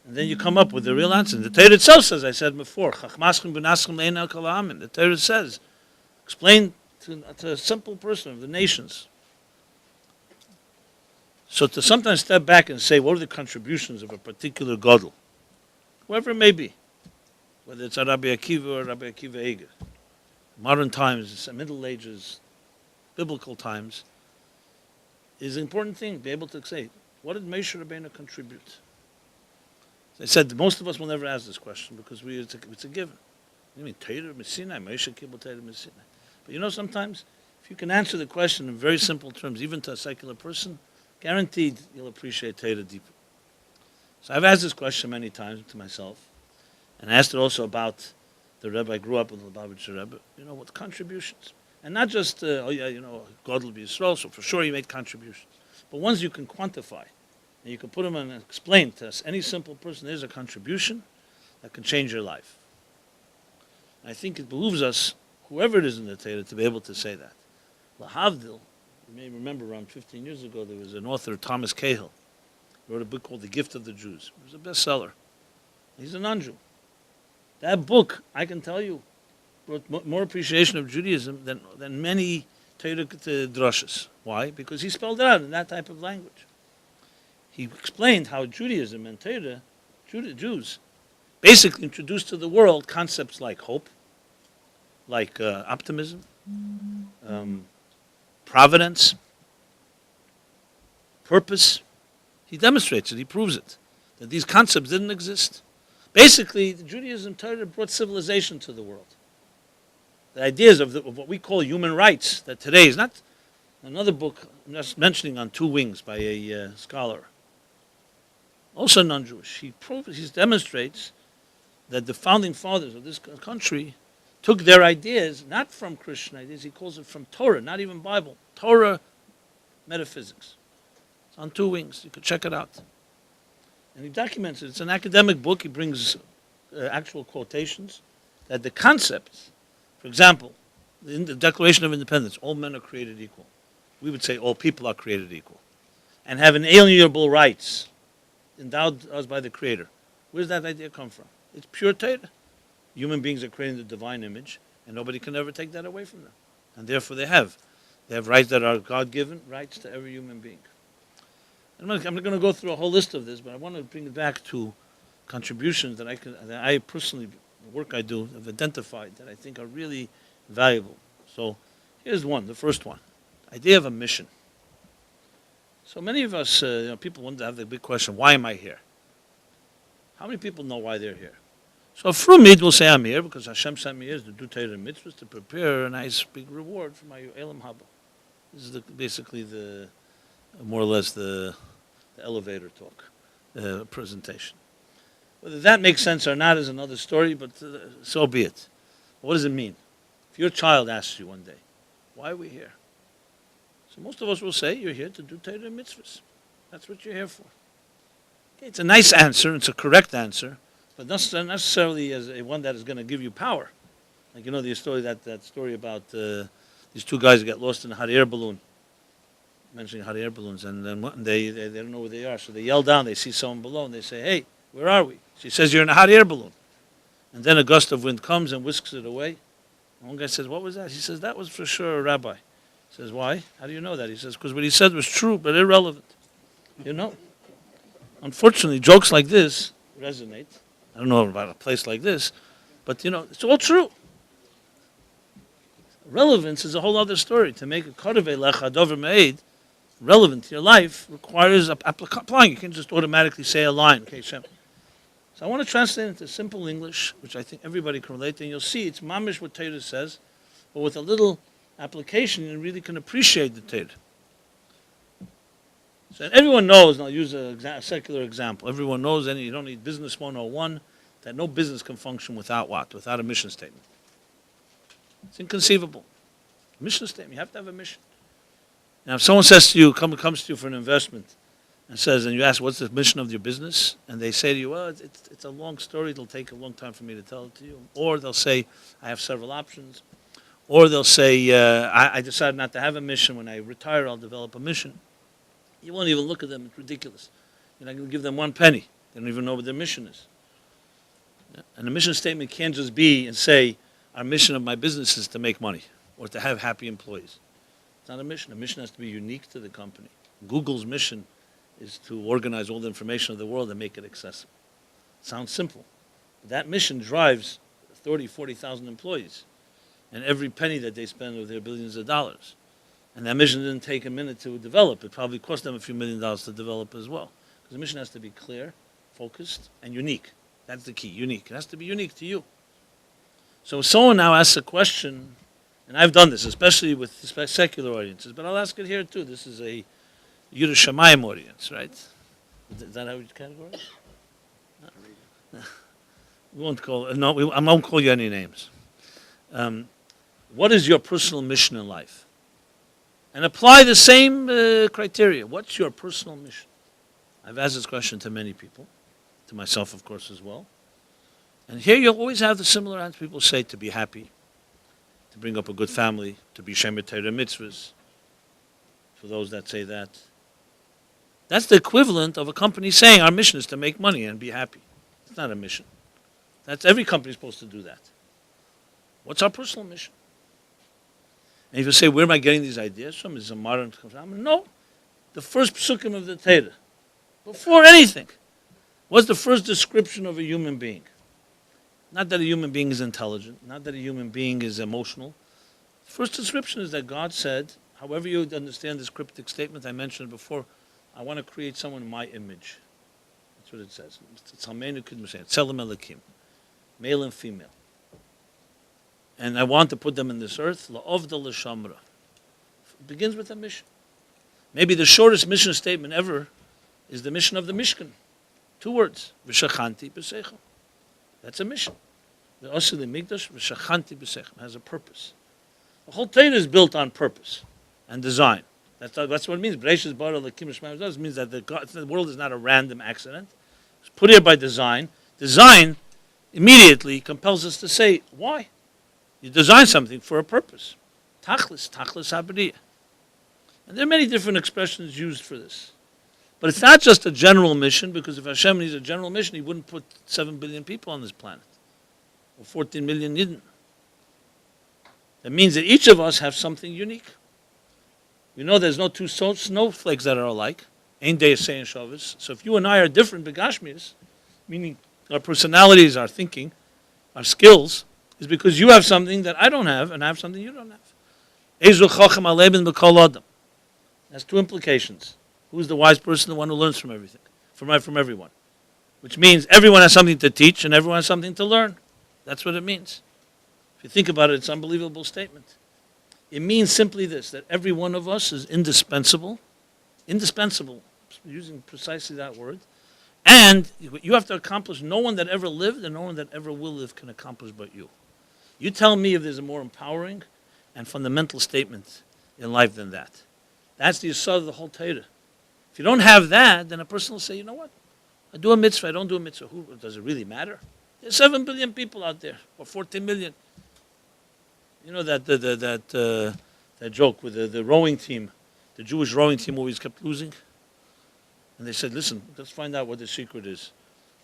and then you come up with the real answer. The Torah itself says, I said before, the Torah says, explain to a simple person of the nations. So to sometimes step back and say, what are the contributions of a particular Gadol? Whoever it may be, whether it's a Rabbi Akiva or Rabbi Akiva Eger, modern times, Middle Ages, biblical times, is an important thing, be able to say, what did Moshe Rabbeinu contribute? They said most of us will never ask this question because it's a given. You mean Torah Messinai, Moshe Kibbutz Torah Messinai. But you know, sometimes if you can answer the question in very simple terms, even to a secular person, guaranteed you'll appreciate Torah deeper. So I've asked this question many times to myself, and I asked it also about the Rebbe. I grew up with the Lubavitcher Rebbe. You know, what contributions, and not just God will be Yisrael. So for sure he made contributions, but ones you can quantify. And you can put them in and explain to us, any simple person, there's a contribution that can change your life. And I think it behooves us, whoever it is in the Torah, to be able to say that. Lahavdil, you may remember around 15 years ago, there was an author, Thomas Cahill, wrote a book called The Gift of the Jews. It was a bestseller. He's a non-Jew. That book, I can tell you, brought more appreciation of Judaism than many Torah drushes. Why? Because he spelled it out in that type of language. He explained how Judaism and Torah, Jews, basically introduced to the world concepts like hope, like optimism, providence, purpose. He demonstrates it, he proves it, that these concepts didn't exist. Basically, Judaism, Torah brought civilization to the world. The ideas of what we call human rights, that today is not another book I'm just mentioning on 2 wings by a scholar, also non-Jewish. He demonstrates that the founding fathers of this country took their ideas, not from Christian ideas, he calls it from Torah, not even Bible, Torah metaphysics. It's on 2 wings, you could check it out. And he documents it. It's an academic book, he brings actual quotations, that the concepts, for example, in the Declaration of Independence, all men are created equal. We would say all people are created equal and have inalienable rights endowed us by the Creator. Where does that idea come from? It's pure Torah. Human beings are created in the divine image, and nobody can ever take that away from them. And therefore they have rights that are God-given, rights to every human being. I'm not going to go through a whole list of this, but I want to bring it back to contributions that I personally, the work I do, have identified that I think are really valuable. So here's one, the first one, idea of a mission. So many of us, people want to have the big question, why am I here? How many people know why they're here? So for me, will say I'm here because Hashem sent me here to do Torah and mitzvahs to prepare a nice big reward for my Elam Haba. This is basically more or less the elevator talk, presentation. Whether that makes sense or not is another story, but so be it. What does it mean? If your child asks you one day, why are we here? So most of us will say, you're here to do Torah and mitzvahs. That's what you're here for. Okay, it's a nice answer, it's a correct answer, but not necessarily as one that is going to give you power. Like the story that story about these two guys get lost in a hot air balloon, mentioning hot air balloons, and then they don't know where they are, so they yell down, they see someone below, and they say, hey, where are we? She says, you're in a hot air balloon. And then a gust of wind comes and whisks it away. And one guy says, what was that? He says, that was for sure a rabbi. He says, why? How do you know that? He says, because what he said was true, but irrelevant. Unfortunately, jokes like this resonate. I don't know about a place like this, but it's all true. Relevance is a whole other story. To make a kodavei lecha dover me'ed relevant to your life requires applying. You can't just automatically say a line. Okay, Shem. So I want to translate it into simple English, which I think everybody can relate to, and you'll see it's mamish what Torah says, but with a little application, you really can appreciate the Torah. So and everyone knows, and I'll use a secular example, everyone knows, you don't need Business 101, that no business can function without what? Without a mission statement. It's inconceivable. Mission statement, you have to have a mission. Now if someone says to you, comes to you for an investment, and you ask, what's the mission of your business? And they say to you, well, it's a long story, it'll take a long time for me to tell it to you. Or they'll say, I have several options. Or they'll say, I decided not to have a mission. When I retire, I'll develop a mission. You won't even look at them. It's ridiculous. You're not going to give them one penny. They don't even know what their mission is. And the mission statement can't just be and say, our mission of my business is to make money or to have happy employees. It's not a mission. A mission has to be unique to the company. Google's mission is to organize all the information of the world and make it accessible. Sounds simple. But that mission drives 30,000, 40,000 employees. And every penny that they spend with their billions of dollars. And that mission didn't take a minute to develop. It probably cost them a few $1 million to develop as well. Because the mission has to be clear, focused, and unique. That's the key, unique. It has to be unique to you. So if someone now asks a question, and I've done this, especially with secular audiences, but I'll ask it here too. This is a Yiddish Shamayim audience, right? Is that how you categorize? No. We won't call, no, I won't call you any names. What is your personal mission in life? And apply the same criteria. What's your personal mission? I've asked this question to many people, to myself, of course, as well. And here you'll always have the similar answer. People say to be happy, to bring up a good family, to be shemer Torah mitzvahs, for those that say that. That's the equivalent of a company saying our mission is to make money and be happy. It's not a mission. That's every company is supposed to do that. What's our personal mission? And if you say, where am I getting these ideas from? Is it a modern... No. The first psukim of the Torah. Before anything. What's the first description of a human being? Not that a human being is intelligent. Not that a human being is emotional. The first description is that God said, however you understand this cryptic statement I mentioned before, I want to create someone in my image. That's what it says. Tzelem Elokim. Male and female. And I want to put them in this earth, la'ovda l'shamra. It begins with a mission. Maybe the shortest mission statement ever is the mission of the Mishkan. 2 words. V'shachanti b'seichel. That's a mission. The Osili Migdash, v'shachanti b'seichel. Has a purpose. The whole Torah is built on purpose and design. That's what it means. Bereshis bara l'kim sh'mayim. It means that the world is not a random accident. It's put here by design. Design immediately compels us to say, why? You design something for a purpose. Tachlis habriyah. And there are many different expressions used for this. But it's not just a general mission, because if Hashem needs a general mission, He wouldn't put 7 billion people on this planet. Or 14 million Yidden. That means that each of us have something unique. We know there's no 2 snowflakes that are alike. Ein Deis Ein Shavis. So if you and I are different begashmias, meaning our personalities, our thinking, our skills, is because you have something that I don't have, and I have something you don't have. Ezu chacham aleben b'kol adam. Has two implications. Who's the wise person? The one who learns from everything, from everyone. Which means everyone has something to teach and everyone has something to learn. That's what it means. If you think about it, it's an unbelievable statement. It means simply this, that every one of us is indispensable, using precisely that word, and you have to accomplish, no one that ever lived and no one that ever will live can accomplish but you. You tell me if there's a more empowering and fundamental statement in life than that. That's the yesod of the whole Torah. If you don't have that, then a person will say, you know what? I do a mitzvah, I don't do a mitzvah. Does it really matter? There's 7 billion people out there, or 14 million. You know that joke with the rowing team, the Jewish rowing team always kept losing? And they said, listen, let's find out what the secret is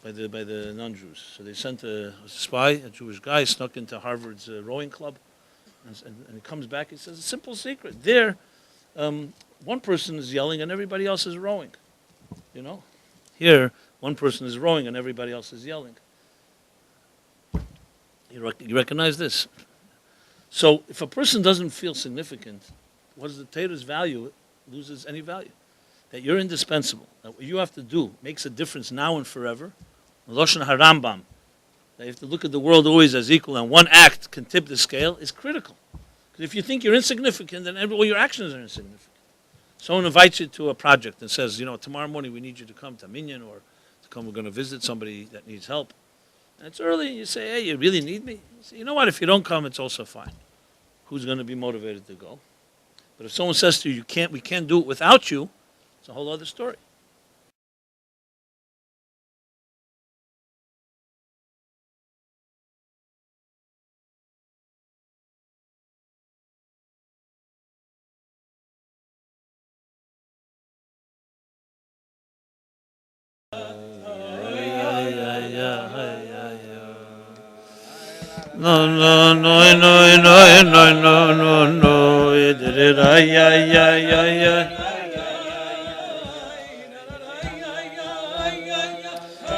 by the non-Jews. So they sent a spy, a Jewish guy, snuck into Harvard's rowing club, and he comes back, he says, a simple secret. There, one person is yelling and everybody else is rowing. You know? Here, one person is rowing and everybody else is yelling. You recognize this? So if a person doesn't feel significant, what is the Torah's value? It loses any value. That you're indispensable. That what you have to do makes a difference now and forever. Loshen HaRambam. That you have to look at the world always as equal, and one act can tip the scale is critical. Because if you think you're insignificant, then all your actions are insignificant. Someone invites you to a project and says, you know, tomorrow morning we need you to come to Minyan, or to come, we're going to visit somebody that needs help. And it's early, and you say, hey, you really need me? You say, you know what, if you don't come, it's also fine. Who's going to be motivated to go? But if someone says to you, we can't do it without you, it's a whole other story. No, no, no, no, no, no, no, no, no.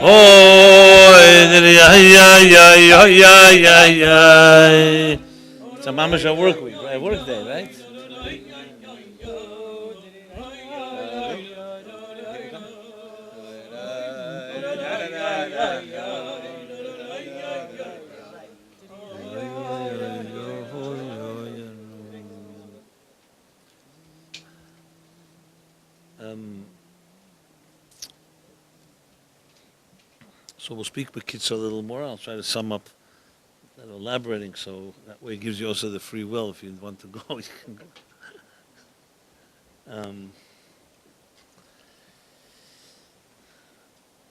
Oh, it's a mamash work week, right? Work day, right? So we'll speak Bekitza a little more. I'll try to sum up that elaborating, so that way it gives you also the free will. If you want to go, you can go.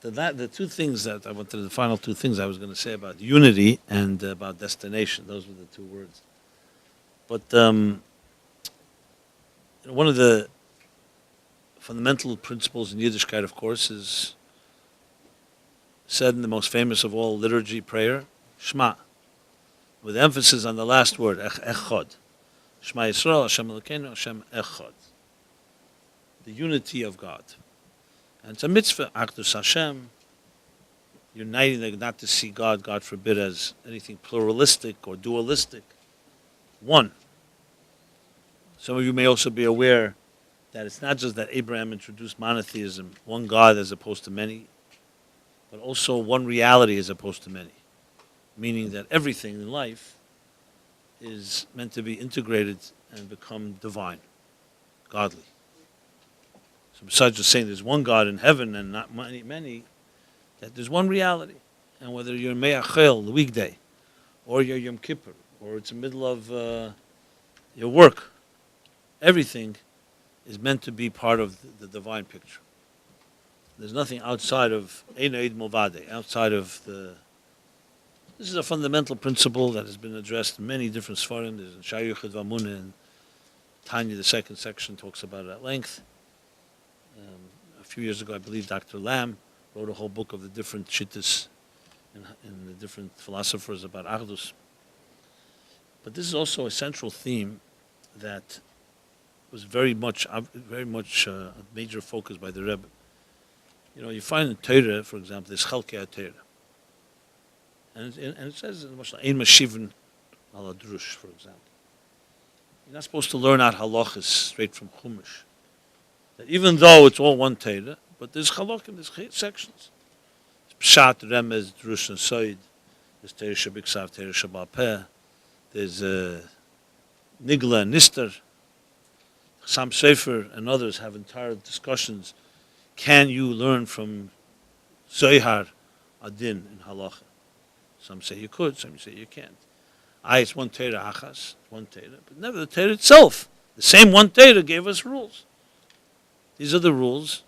The two things that I wanted, the final two things I was going to say about unity and about destination. Those were the two words. But one of the fundamental principles in Yiddishkeit, of course, is said in the most famous of all liturgy prayer, Shema, with emphasis on the last word, Echad. Shema Yisrael, Hashem Elokeinu, Hashem Echad. The unity of God. And it's a mitzvah, Achdus Hashem, uniting, not to see God, God forbid, as anything pluralistic or dualistic. One. Some of you may also be aware that it's not just that Abraham introduced monotheism, one God as opposed to many, but also one reality as opposed to many. Meaning that everything in life is meant to be integrated and become divine, godly. So besides just saying there's one God in heaven and not many, that there's one reality. And whether you're Me'achel, the weekday, or you're Yom Kippur, or it's the middle of your work, everything is meant to be part of the divine picture. There's nothing outside of Ein Eid Movade, outside of the... This is a fundamental principle that has been addressed in many different Sfarim. There's in Shiur Chedvamunah, and Tanya, the second section, talks about it at length. A few years ago, I believe Dr. Lamb wrote a whole book of the different shittas and the different philosophers about Achdus. But this is also a central theme that was very much a major focus by the Rebbe. You know, you find in Torah, for example, there's Chalkei HaTorah. And it says in Mashal, Ein Mashivin ala Drush, for example. You're not supposed to learn out halachas straight from Chumash. That even though it's all one Torah, but there's halakim, there's sections. Pshat, Remez, Drush, and Soid. There's Torah Shabiksav, Torah Shabal Peh. There's Nigla and Nister. Sam Sefer and others have entire discussions. Can you learn from Zohar Adin in halacha? Some say you could, some say you can't. It's one Torah Achas, one Torah, but never the Torah itself. The same one Torah gave us rules. These are the rules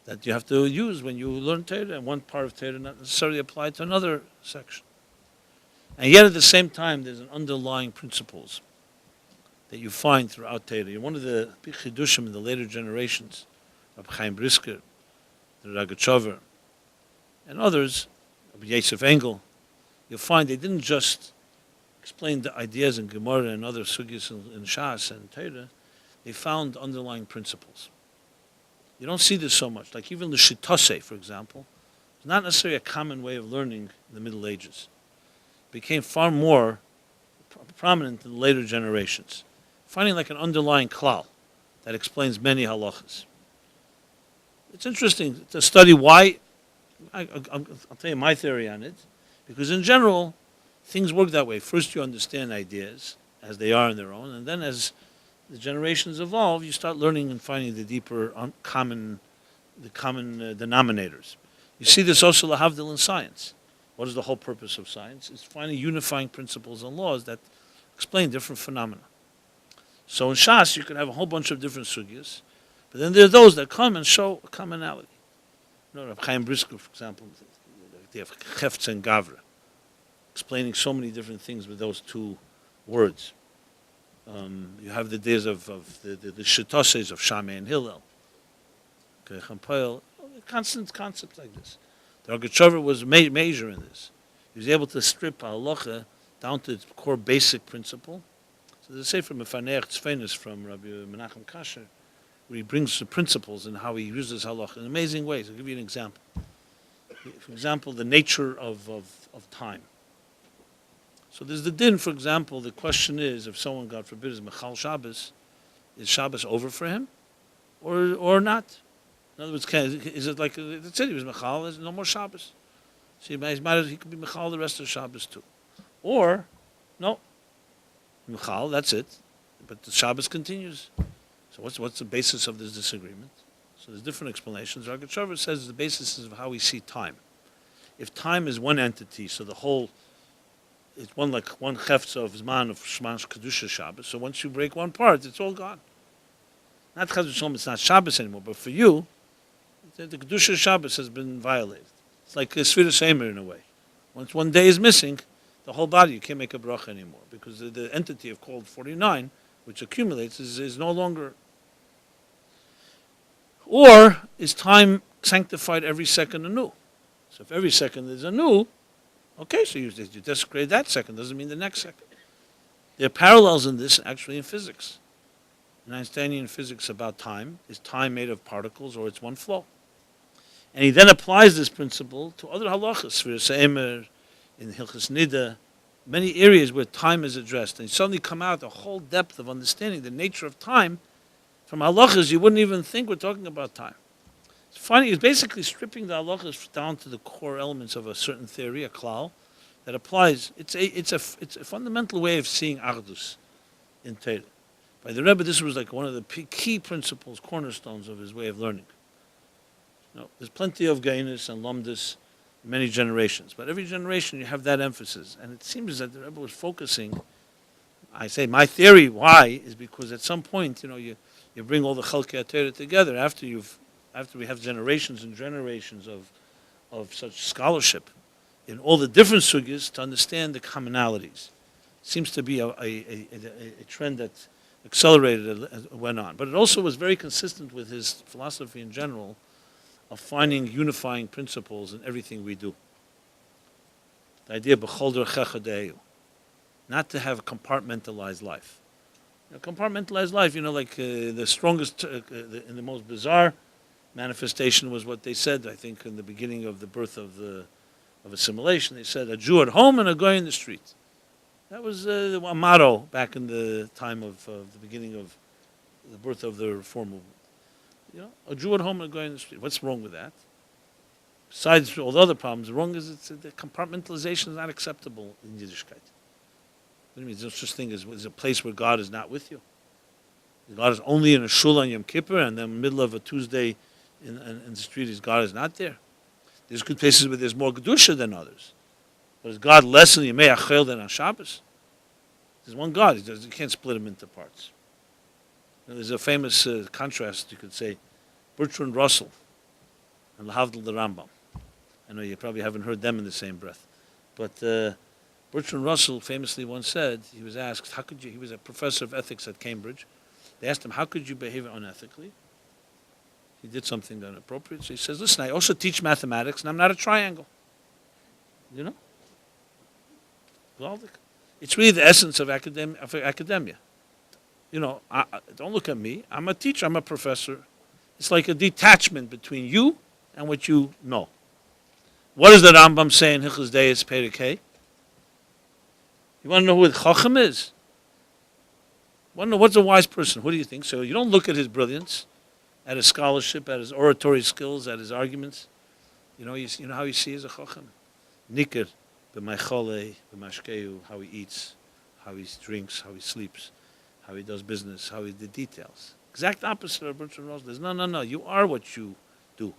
that you have to use when you learn Torah, and one part of Torah not necessarily applied to another section. And yet at the same time, there's an underlying principles that you find throughout Torah. One of the big chidushim in the later generations, Rabbi Chaim Brisker, the Ragachover, and others, Rabbi Yosef Engel, you'll find they didn't just explain the ideas in Gemara and other sugyas in Shas and Torah, they found underlying principles. You don't see this so much. Like even the Shittase, for example, is not necessarily a common way of learning in the Middle Ages. It became far more prominent in the later generations, finding like an underlying klal that explains many halachas. It's interesting to study why. I'll tell you my theory on it, because in general, things work that way. First, you understand ideas as they are on their own, and then as the generations evolve, you start learning and finding the deeper common denominators. You see this also lahavdil in science. What is the whole purpose of science? It's finding unifying principles and laws that explain different phenomena. So in Shas, you can have a whole bunch of different sugyas, but then there are those that come and show a commonality. You know, Rabbi Chaim Brisker, for example, they have Chefetz and Gavra, explaining so many different things with those two words. You have the days of the Shittoses of Shammai and Hillel. Constant concepts like this. The Ragachover was major in this. He was able to strip halacha down to its core basic principle. So there's a sefer Mefaneach Tzfenis from Rabbi Menachem Kasher, where he brings the principles and how he uses halacha in amazing ways. I'll give you an example. For example, the nature of time. So there's the din, for example, the question is, if someone, God forbid, is Mechal Shabbos, is Shabbos over for him or not? In other words, is it like, that's it, he was Mechal, there's no more Shabbos. So he could be Mechal the rest of Shabbos too. Or, no, Mechal, that's it, but the Shabbos continues. So what's the basis of this disagreement? So there's different explanations. Ragachover says the basis is of how we see time. If time is one entity, so the whole, it's one chefetz of Zman of Shmash Kedusha Shabbos. So once you break one part, it's all gone. Not Chaz v'Shalom, it's not Shabbos anymore, but for you, the Kedusha Shabbos has been violated. It's like a Sfiras Eimer in a way. Once one day is missing, the whole body, you can't make a bracha anymore, because the entity of called 49, which accumulates, is no longer. Or is time sanctified every second anew? So if every second is anew, okay, so you desecrate that second, doesn't mean the next second. There are parallels in this actually in physics. An Einsteinian physics about time, is time made of particles or it's one flow? And he then applies this principle to other halachas, Sfiras Eimer, in Hilchas Nida, many areas where time is addressed. And you suddenly come out a whole depth of understanding the nature of time. From halachas, you wouldn't even think we're talking about time. It's funny, it's basically stripping the halachas down to the core elements of a certain theory, a klal, that applies. It's a fundamental way of seeing Achdus in Torah. By the Rebbe, this was like one of the key principles, cornerstones of his way of learning. There's plenty of Gainus and Lumdus in many generations, but every generation you have that emphasis. And it seems that the Rebbe was focusing, I say my theory, why, is because at some point, you bring all the Chalkei HaTorah together after we have generations and generations of such scholarship in all the different sugyas to understand the commonalities. It seems to be a trend that accelerated as it went on. But it also was very consistent with his philosophy in general of finding unifying principles in everything we do. The idea of b'chol derchecha de'eu, not to have a compartmentalized life. Compartmentalized life, like the strongest, in the most bizarre manifestation was what they said, I think, in the beginning of the birth of the of assimilation. They said a Jew at home and a guy in the street. That was a motto back in the time of the beginning of the birth of the Reform movement. You know, a Jew at home and a guy in the street. What's wrong with that? Besides all the other problems, the wrong is the compartmentalization is not acceptable in Yiddishkeit. What do you mean? There's no such thing as a place where God is not with you. God is only in a shul on Yom Kippur, and then in the middle of a Tuesday in the street, God is not there. There's good places where there's more Kedusha than others. But is God less in Yemei Achel than on Shabbos? There's one God. You can't split him into parts. Now, there's a famous contrast, you could say, Bertrand Russell and Lahavdil the Rambam. I know you probably haven't heard them in the same breath. But Bertrand Russell famously once said, he was asked, he was a professor of ethics at Cambridge. They asked him, how could you behave unethically? He did something inappropriate. So he says, listen, I also teach mathematics, and I'm not a triangle. You know? It's really the essence of academia. You know, don't look at me. I'm a teacher. I'm a professor. It's like a detachment between you and what you know. What does the Rambam say in Hilchos Deis Perek Hey? You want to know who the Chacham is? Want to know what's a wise person? Who do you think? So you don't look at his brilliance, at his scholarship, at his oratory skills, at his arguments. You know how you see as a Chacham? Nikr, b'maychole, b'mashkeu, how he eats, how he drinks, how he sleeps, how he does business, how he the details. Exact opposite of Bertrand Russell. There's no. You are what you do.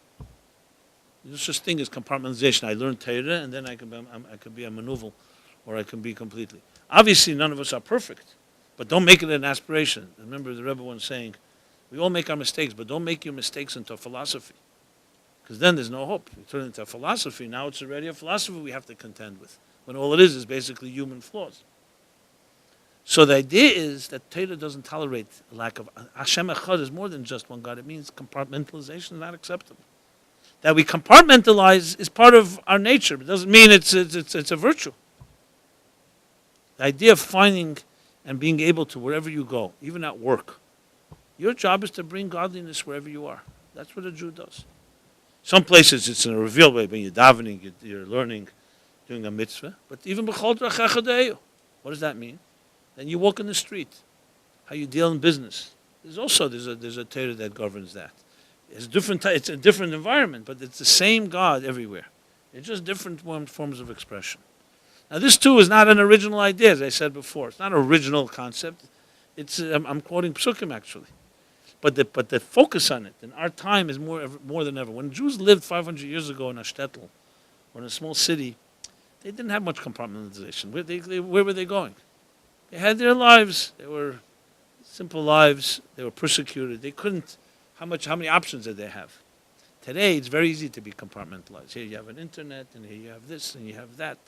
There's such thing as compartmentalization. I learn Torah, and then I can be a manuval, or I can be completely. Obviously, none of us are perfect, but don't make it an aspiration. Remember the Rebbe once saying, we all make our mistakes, but don't make your mistakes into a philosophy. Because then there's no hope. You turn it into a philosophy, now it's already a philosophy we have to contend with. When all it is basically human flaws. So the idea is that Torah doesn't tolerate a lack of... Hashem Echad is more than just one God. It means compartmentalization is not acceptable. That we compartmentalize is part of our nature. It doesn't mean it's a virtue. The idea of finding and being able to, wherever you go, even at work, your job is to bring godliness wherever you are. That's what a Jew does. Some places it's in a revealed way. When you're davening, you're learning, doing a mitzvah. But even b'chol drachecha de'eyu. What does that mean? Then you walk in the street. How you deal in business. There's a Torah that governs that. It's a different environment, but it's the same God everywhere. It's just different forms of expression. Now this too is not an original idea, as I said before. It's not an original concept. I'm quoting Psukim actually. But the focus on it in our time is more than ever. When Jews lived 500 years ago in a shtetl or in a small city, they didn't have much compartmentalization. Where were they going? They had their lives. They were simple lives. They were persecuted. They couldn't. How many options did they have? Today, it's very easy to be compartmentalized. Here you have an internet, and here you have this, and you have that.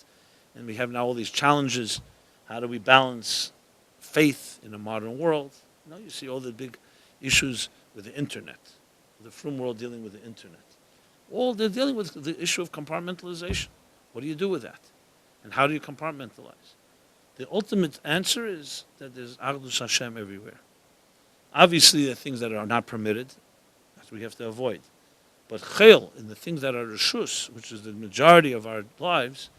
And we have now all these challenges. How do we balance faith in a modern world? You see all the big issues with the internet, the frum world dealing with the internet. All they're dealing with the issue of compartmentalization. What do you do with that? And how do you compartmentalize? The ultimate answer is that there's Achdus Hashem everywhere. Obviously, the things that are not permitted, that we have to avoid. But chayil, in the things that are reshus, which is the majority of our lives,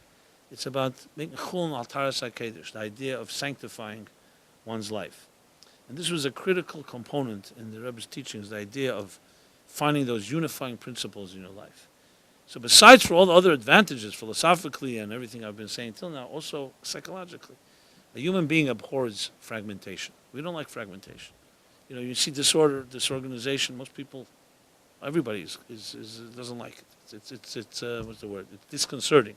it's about making chulun altaras hakedush, the idea of sanctifying one's life. And this was a critical component in the Rebbe's teachings, the idea of finding those unifying principles in your life. So besides for all the other advantages, philosophically and everything I've been saying till now, also psychologically, a human being abhors fragmentation. We don't like fragmentation. You see disorder, disorganization. Most people, everybody doesn't like it. It's what's the word? It's disconcerting.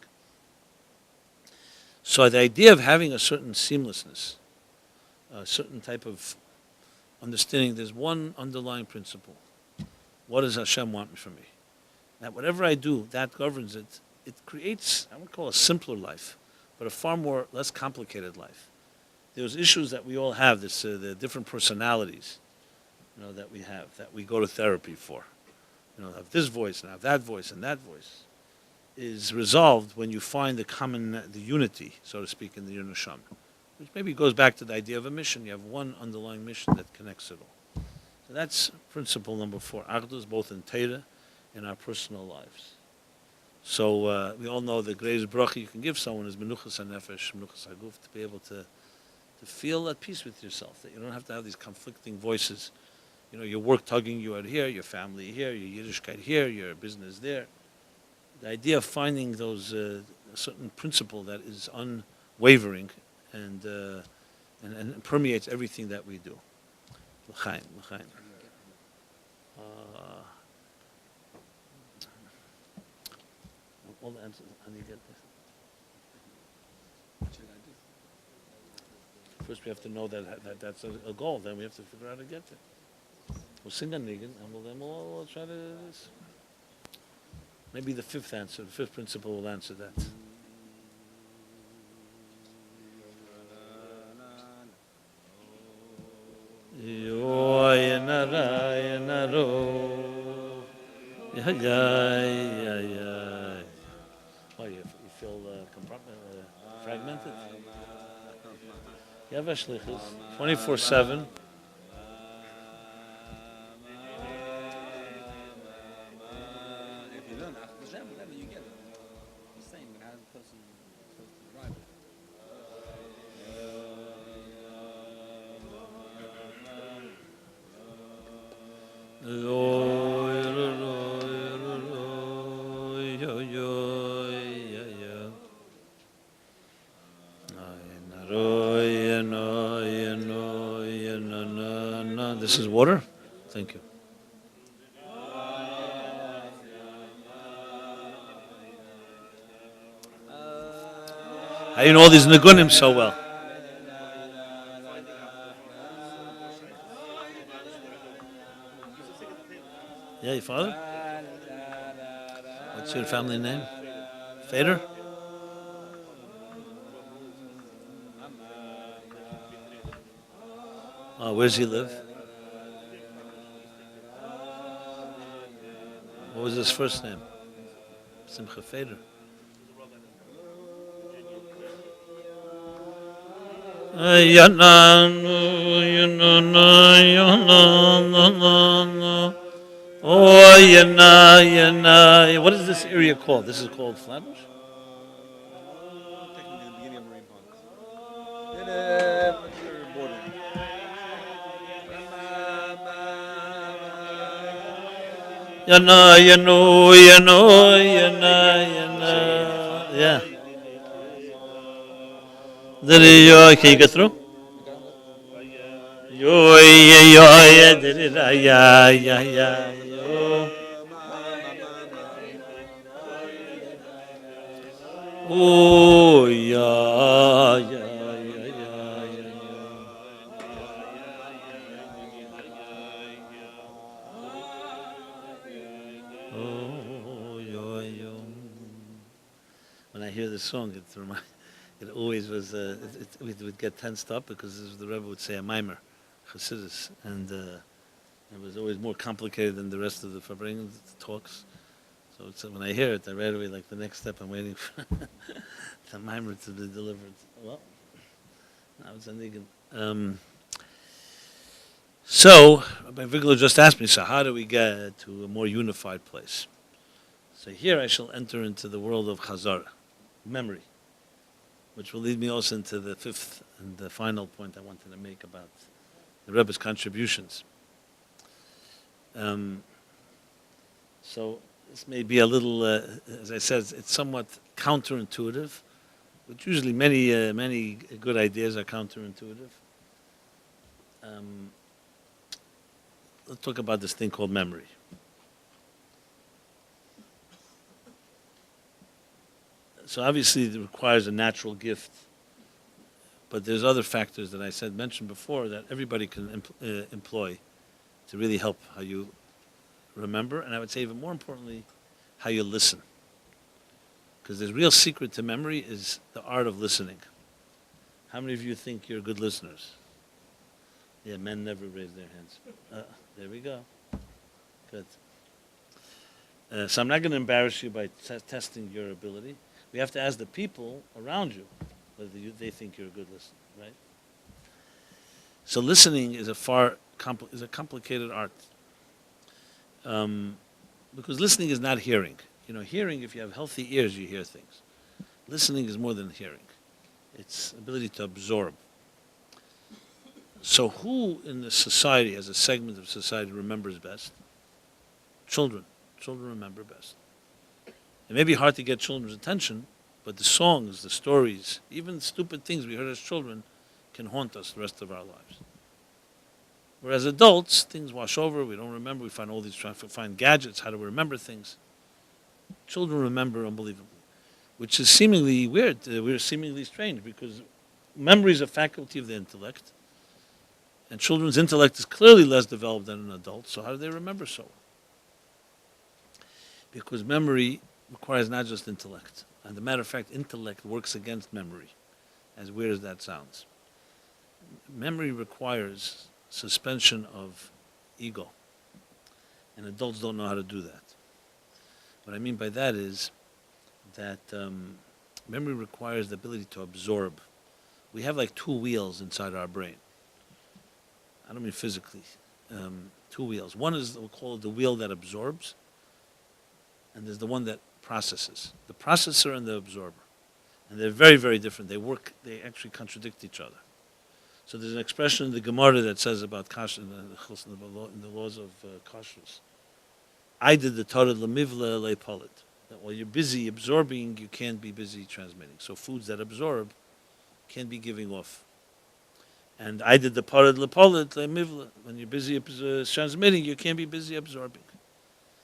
So the idea of having a certain seamlessness, a certain type of understanding, there's one underlying principle. What does Hashem want from me? That whatever I do, that governs it. It creates, I won't call it a simpler life, but a far less complicated life. There's issues that we all have, the different personalities, that we have, that we go to therapy for. Have this voice and have that voice and that voice, is resolved when you find the unity, so to speak, in the Neshama. Which maybe goes back to the idea of a mission. You have one underlying mission that connects it all. So that's principle number 4. Achdus, both in Torah and our personal lives. So we all know the greatest bracha you can give someone is menuchas hanefesh, menuchas haguf, to be able to feel at peace with yourself, that you don't have to have these conflicting voices. You know, your work tugging you out here, your family here, your Yiddishkeit here, your business there. The idea of finding those a certain principle that is unwavering and permeates everything that we do. L'chaim, l'chaim. All the answers. How do you get this? First, we have to know that that's a goal. Then we have to figure out how to get there. We'll sing a nigun, and we'll try to. Maybe the fifth answer, the fifth principle will answer that. Why you feel fragmented? You have a shlichus 24/7. This is water? Thank you. How do you know all these nigunim so well? Yeah, your father? What's your family name? Fader? Oh, where does he live? What was his first name? Simcha Fader. Oh, yana. What is this area called? This is called Flatbush? Technically the beginning of Marine Ponds. Yana. Yeah. Can you get through? Oh, yeah. When I hear this song, it always was. We would get tensed up because the Rebbe would say a mimer, Chassidus, and it was always more complicated than the rest of the Farbrengen talks. So when I hear it, I right away, like the next step, I'm waiting for the mimer to be delivered. Well, now it's a nigun. So Rabbi Vigler just asked me, so how do we get to a more unified place? So here I shall enter into the world of Chazara, memory, which will lead me also into the fifth and the final point I wanted to make about the Rebbe's contributions. So this may be a little, as I said, it's somewhat counterintuitive, but usually many good ideas are counterintuitive. Let's talk about this thing called memory. So obviously it requires a natural gift, but there's other factors that I mentioned before that everybody can employ to really help how you remember, and I would say even more importantly, how you listen. Because the real secret to memory is the art of listening. How many of you think you're good listeners? Yeah, men never raise their hands. There we go. Good. So I'm not going to embarrass you by testing your ability. We have to ask the people around you whether they think you're a good listener, right? So listening is a complicated art. Because listening is not hearing. Hearing, if you have healthy ears, you hear things. Listening is more than hearing. It's ability to absorb. So who in the society, as a segment of society, remembers best? Children. Children remember best. It may be hard to get children's attention, but the songs, the stories, even stupid things we heard as children can haunt us the rest of our lives. Whereas adults, things wash over, we don't remember, we find all these, trying to find gadgets, how do we remember things? Children remember unbelievably, which is seemingly weird, we're seemingly strange, because memory is a faculty of the intellect, and children's intellect is clearly less developed than an adult, so how do they remember so well? Because memory requires not just intellect. And as a matter of fact, intellect works against memory, as weird as that sounds. Memory requires suspension of ego, and adults don't know how to do that. What I mean by that is that memory requires the ability to absorb. We have like two wheels inside our brain. I don't mean physically. Two wheels. One is, we'll call it the wheel that absorbs, and there's the one that processes. The processor and the absorber. And they're very, very different. They actually contradict each other. So there's an expression in the Gemara that says about kashrus, in the laws of kashrus. I did the Torah lemivla lepolit. That while you're busy absorbing, you can't be busy transmitting. So foods that absorb can't be giving off. And I did the Torah lepolit lemivla. When you're busy transmitting, you can't be busy absorbing.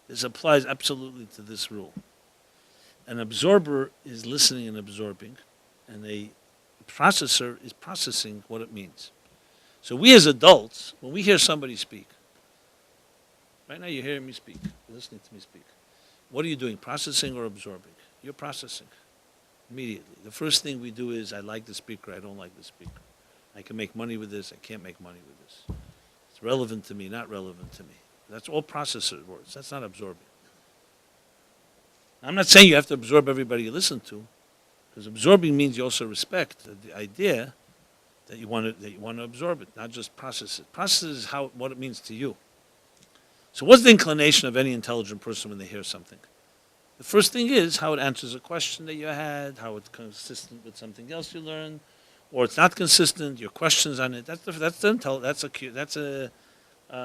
This applies absolutely to this rule. An absorber is listening and absorbing, and a processor is processing what it means. So we as adults, when we hear somebody speak, right now you're hearing me speak, you're listening to me speak. What are you doing, processing or absorbing? You're processing immediately. The first thing we do is, I like the speaker, I don't like the speaker. I can make money with this, I can't make money with this. It's relevant to me, not relevant to me. That's all processor words. That's not absorbing. I'm not saying you have to absorb everybody you listen to, because absorbing means you also respect the idea that you want to absorb it, not just process it. Process is what it means to you. So what's the inclination of any intelligent person when they hear something? The first thing is how it answers a question that you had, how it's consistent with something else you learned, or it's not consistent, your questions on it. That's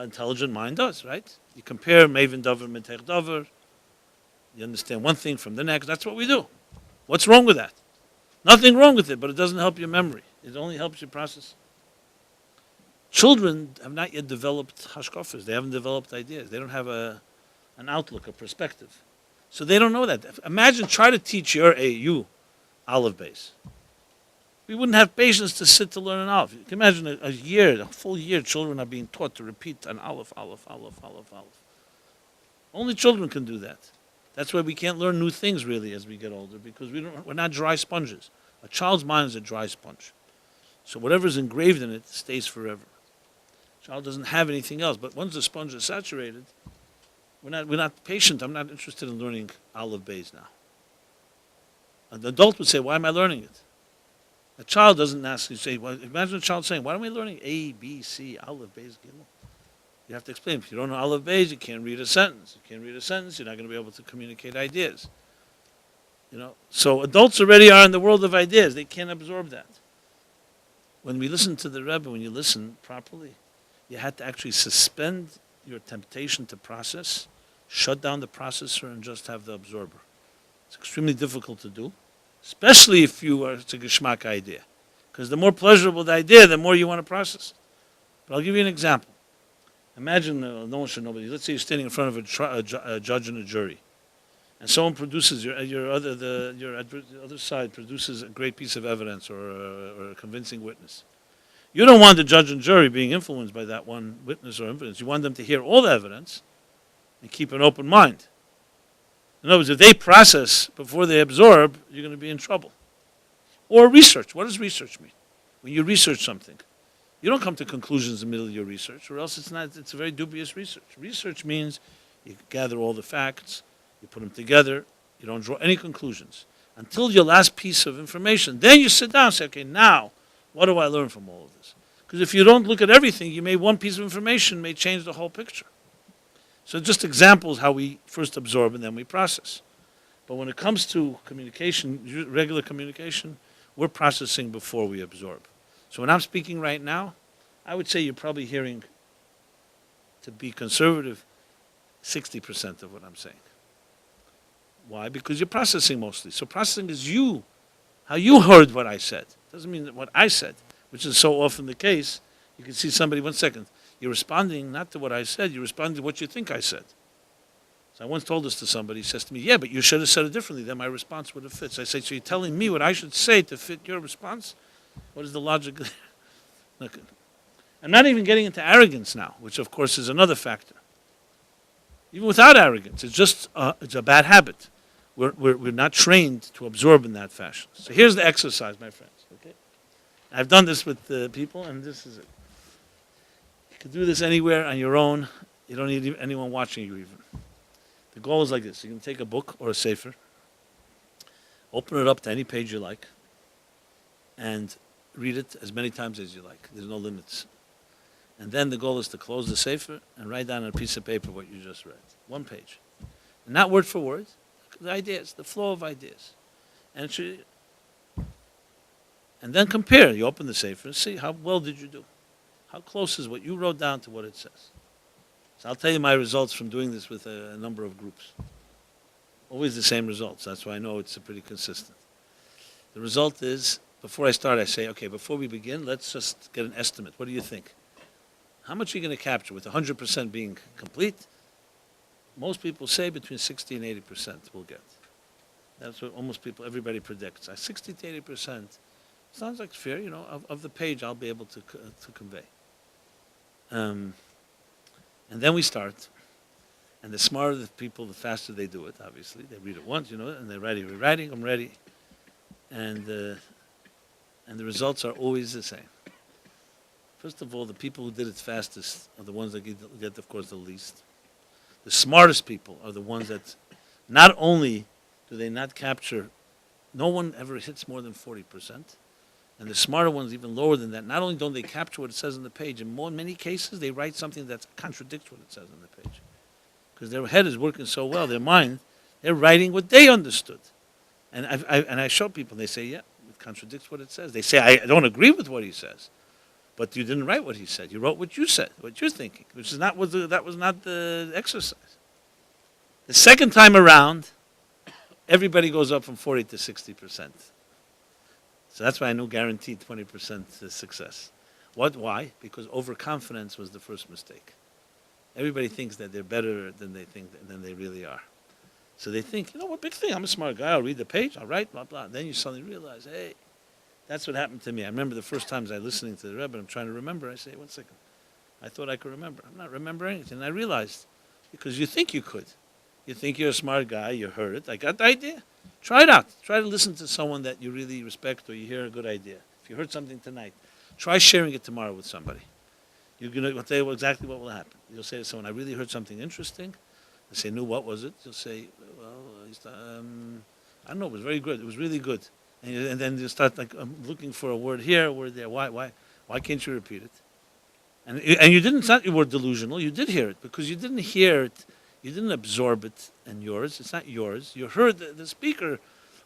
intelligent mind does, right? You compare Maven Dover, Metech Dover. You understand one thing from the next. That's what we do. What's wrong with that? Nothing wrong with it, but it doesn't help your memory. It only helps you process. Children have not yet developed hashkafas. They haven't developed ideas. They don't have an outlook, a perspective. So they don't know that. Imagine, try to teach you Aleph base. We wouldn't have patience to sit to learn an Aleph. You can imagine a full year, children are being taught to repeat an Aleph, Aleph, Aleph, Aleph, Aleph. Only children can do that. That's why we can't learn new things really as we get older, because we're not dry sponges. A child's mind is a dry sponge. So whatever's engraved in it stays forever. A child doesn't have anything else, but once the sponge is saturated, we're not patient. I'm not interested in learning Aleph Beis now. An adult would say, why am I learning it? A child doesn't ask you, say, well, imagine a child saying, why am I learning A, B, C, Aleph Beis Gimel? You have to explain. If you don't know Aleph Beis, you can't read a sentence. You can't read a sentence, you're not going to be able to communicate ideas. So adults already are in the world of ideas. They can't absorb that. When we listen to the Rebbe, when you listen properly, you had to actually suspend your temptation to process, shut down the processor, and just have the absorber. It's extremely difficult to do, especially if it's a geschmack idea. Because the more pleasurable the idea, the more you want to process. But I'll give you an example. Imagine, no one should know, but let's say you're standing in front of a judge and a jury, and someone produces, your other side produces a great piece of evidence or a convincing witness. You don't want the judge and jury being influenced by that one witness or evidence. You want them to hear all the evidence and keep an open mind. In other words, if they process before they absorb, you're going to be in trouble. Or research. What does research mean? When you research something, you don't come to conclusions in the middle of your research, or else it's a very dubious research. Research means you gather all the facts, you put them together, you don't draw any conclusions until your last piece of information. Then you sit down and say, okay, now, what do I learn from all of this? Because if you don't look at everything, one piece of information may change the whole picture. So just examples how we first absorb and then we process. But when it comes to communication, regular communication, we're processing before we absorb. So when I'm speaking right now, I would say you're probably hearing, to be conservative, 60% of what I'm saying. Why? Because you're processing mostly. So processing is you, how you heard what I said. Doesn't mean that what I said, which is so often the case. You can see somebody, 1 second, you're responding not to what I said, you're responding to what you think I said. So I once told this to somebody, he says to me, yeah, but you should have said it differently, then my response would have fit. So I say, so you're telling me what I should say to fit your response? What is the logic? Look, I'm not even getting into arrogance now, which of course is another factor. Even without arrogance, it's just it's a bad habit. We're not trained to absorb in that fashion. So here's the exercise, my friends. Okay, I've done this with people, and this is it. You can do this anywhere on your own. You don't need anyone watching you even. The goal is like this. You can take a book or a sefer, open it up to any page you like, and read it as many times as you like. There's no limits. And then the goal is to close the sefer and write down on a piece of paper what you just read. 1 page. And not word for word. The ideas, the flow of ideas. And then compare. You open the sefer and see how well did you do. How close is what you wrote down to what it says. So I'll tell you my results from doing this with a number of groups. Always the same results. That's why I know it's pretty consistent. The result is, before I start, I say, okay, before we begin, let's just get an estimate. What do you think? How much are you going to capture with 100% being complete? Most people say between 60 and 80% we'll get. That's what everybody predicts. 60 to 80% sounds like fair, of the page I'll be able to convey. And then we start. And the smarter the people, the faster they do it, obviously. They read it once, and they're ready. We're writing, I'm ready. And the results are always the same. First of all, the people who did it fastest are the ones that get, of course, the least. The smartest people are the ones that not only do they not capture, no one ever hits more than 40%, and the smarter ones even lower than that. Not only don't they capture what it says on the page, in many cases they write something that contradicts what it says on the page. Because their head is working so well, their mind, they're writing what they understood. And I show people, and they say, yeah, it contradicts what it says. They say, I don't agree with what he says. But you didn't write what he said. You wrote what you said, what you're thinking, which is that was not the exercise. The second time around, everybody goes up from 40 to 60%. So that's why I know guaranteed 20% success. Why? Because overconfidence was the first mistake. Everybody thinks that they're better than they really are. So they think, what big thing? I'm a smart guy. I'll read the page. I'll write, blah, blah. Then you suddenly realize, hey, that's what happened to me. I remember the first times I was listening to the Rebbe, I'm trying to remember. I say, 1 second. I thought I could remember. I'm not remembering anything. And I realized, because you think you could. You think you're a smart guy. You heard it. I got the idea. Try it out. Try to listen to someone that you really respect or you hear a good idea. If you heard something tonight, try sharing it tomorrow with somebody. You're going to tell you exactly what will happen. You'll say to someone, I really heard something interesting. They say, no, what was it? You'll say, well, I don't know. It was very good. It was really good. And then you start looking for a word here, a word there. Why can't you repeat it? And you didn't. It's not you were delusional. You did hear it because you didn't hear it. You didn't absorb it and yours. It's not yours. You heard the speaker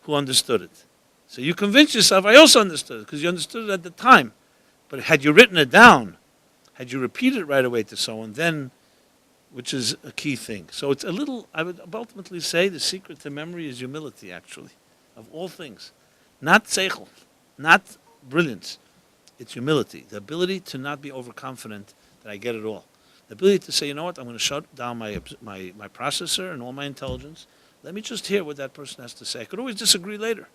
who understood it. So you convinced yourself. I also understood it because you understood it at the time. But had you written it down, had you repeated it right away to someone, then, which is a key thing. So it's a little. I would ultimately say the secret to memory is humility. Actually, of all things. Not seichel, not brilliance. It's humility. The ability to not be overconfident that I get it all. The ability to say, you know what, I'm going to shut down my processor and all my intelligence. Let me just hear what that person has to say. I could always disagree later.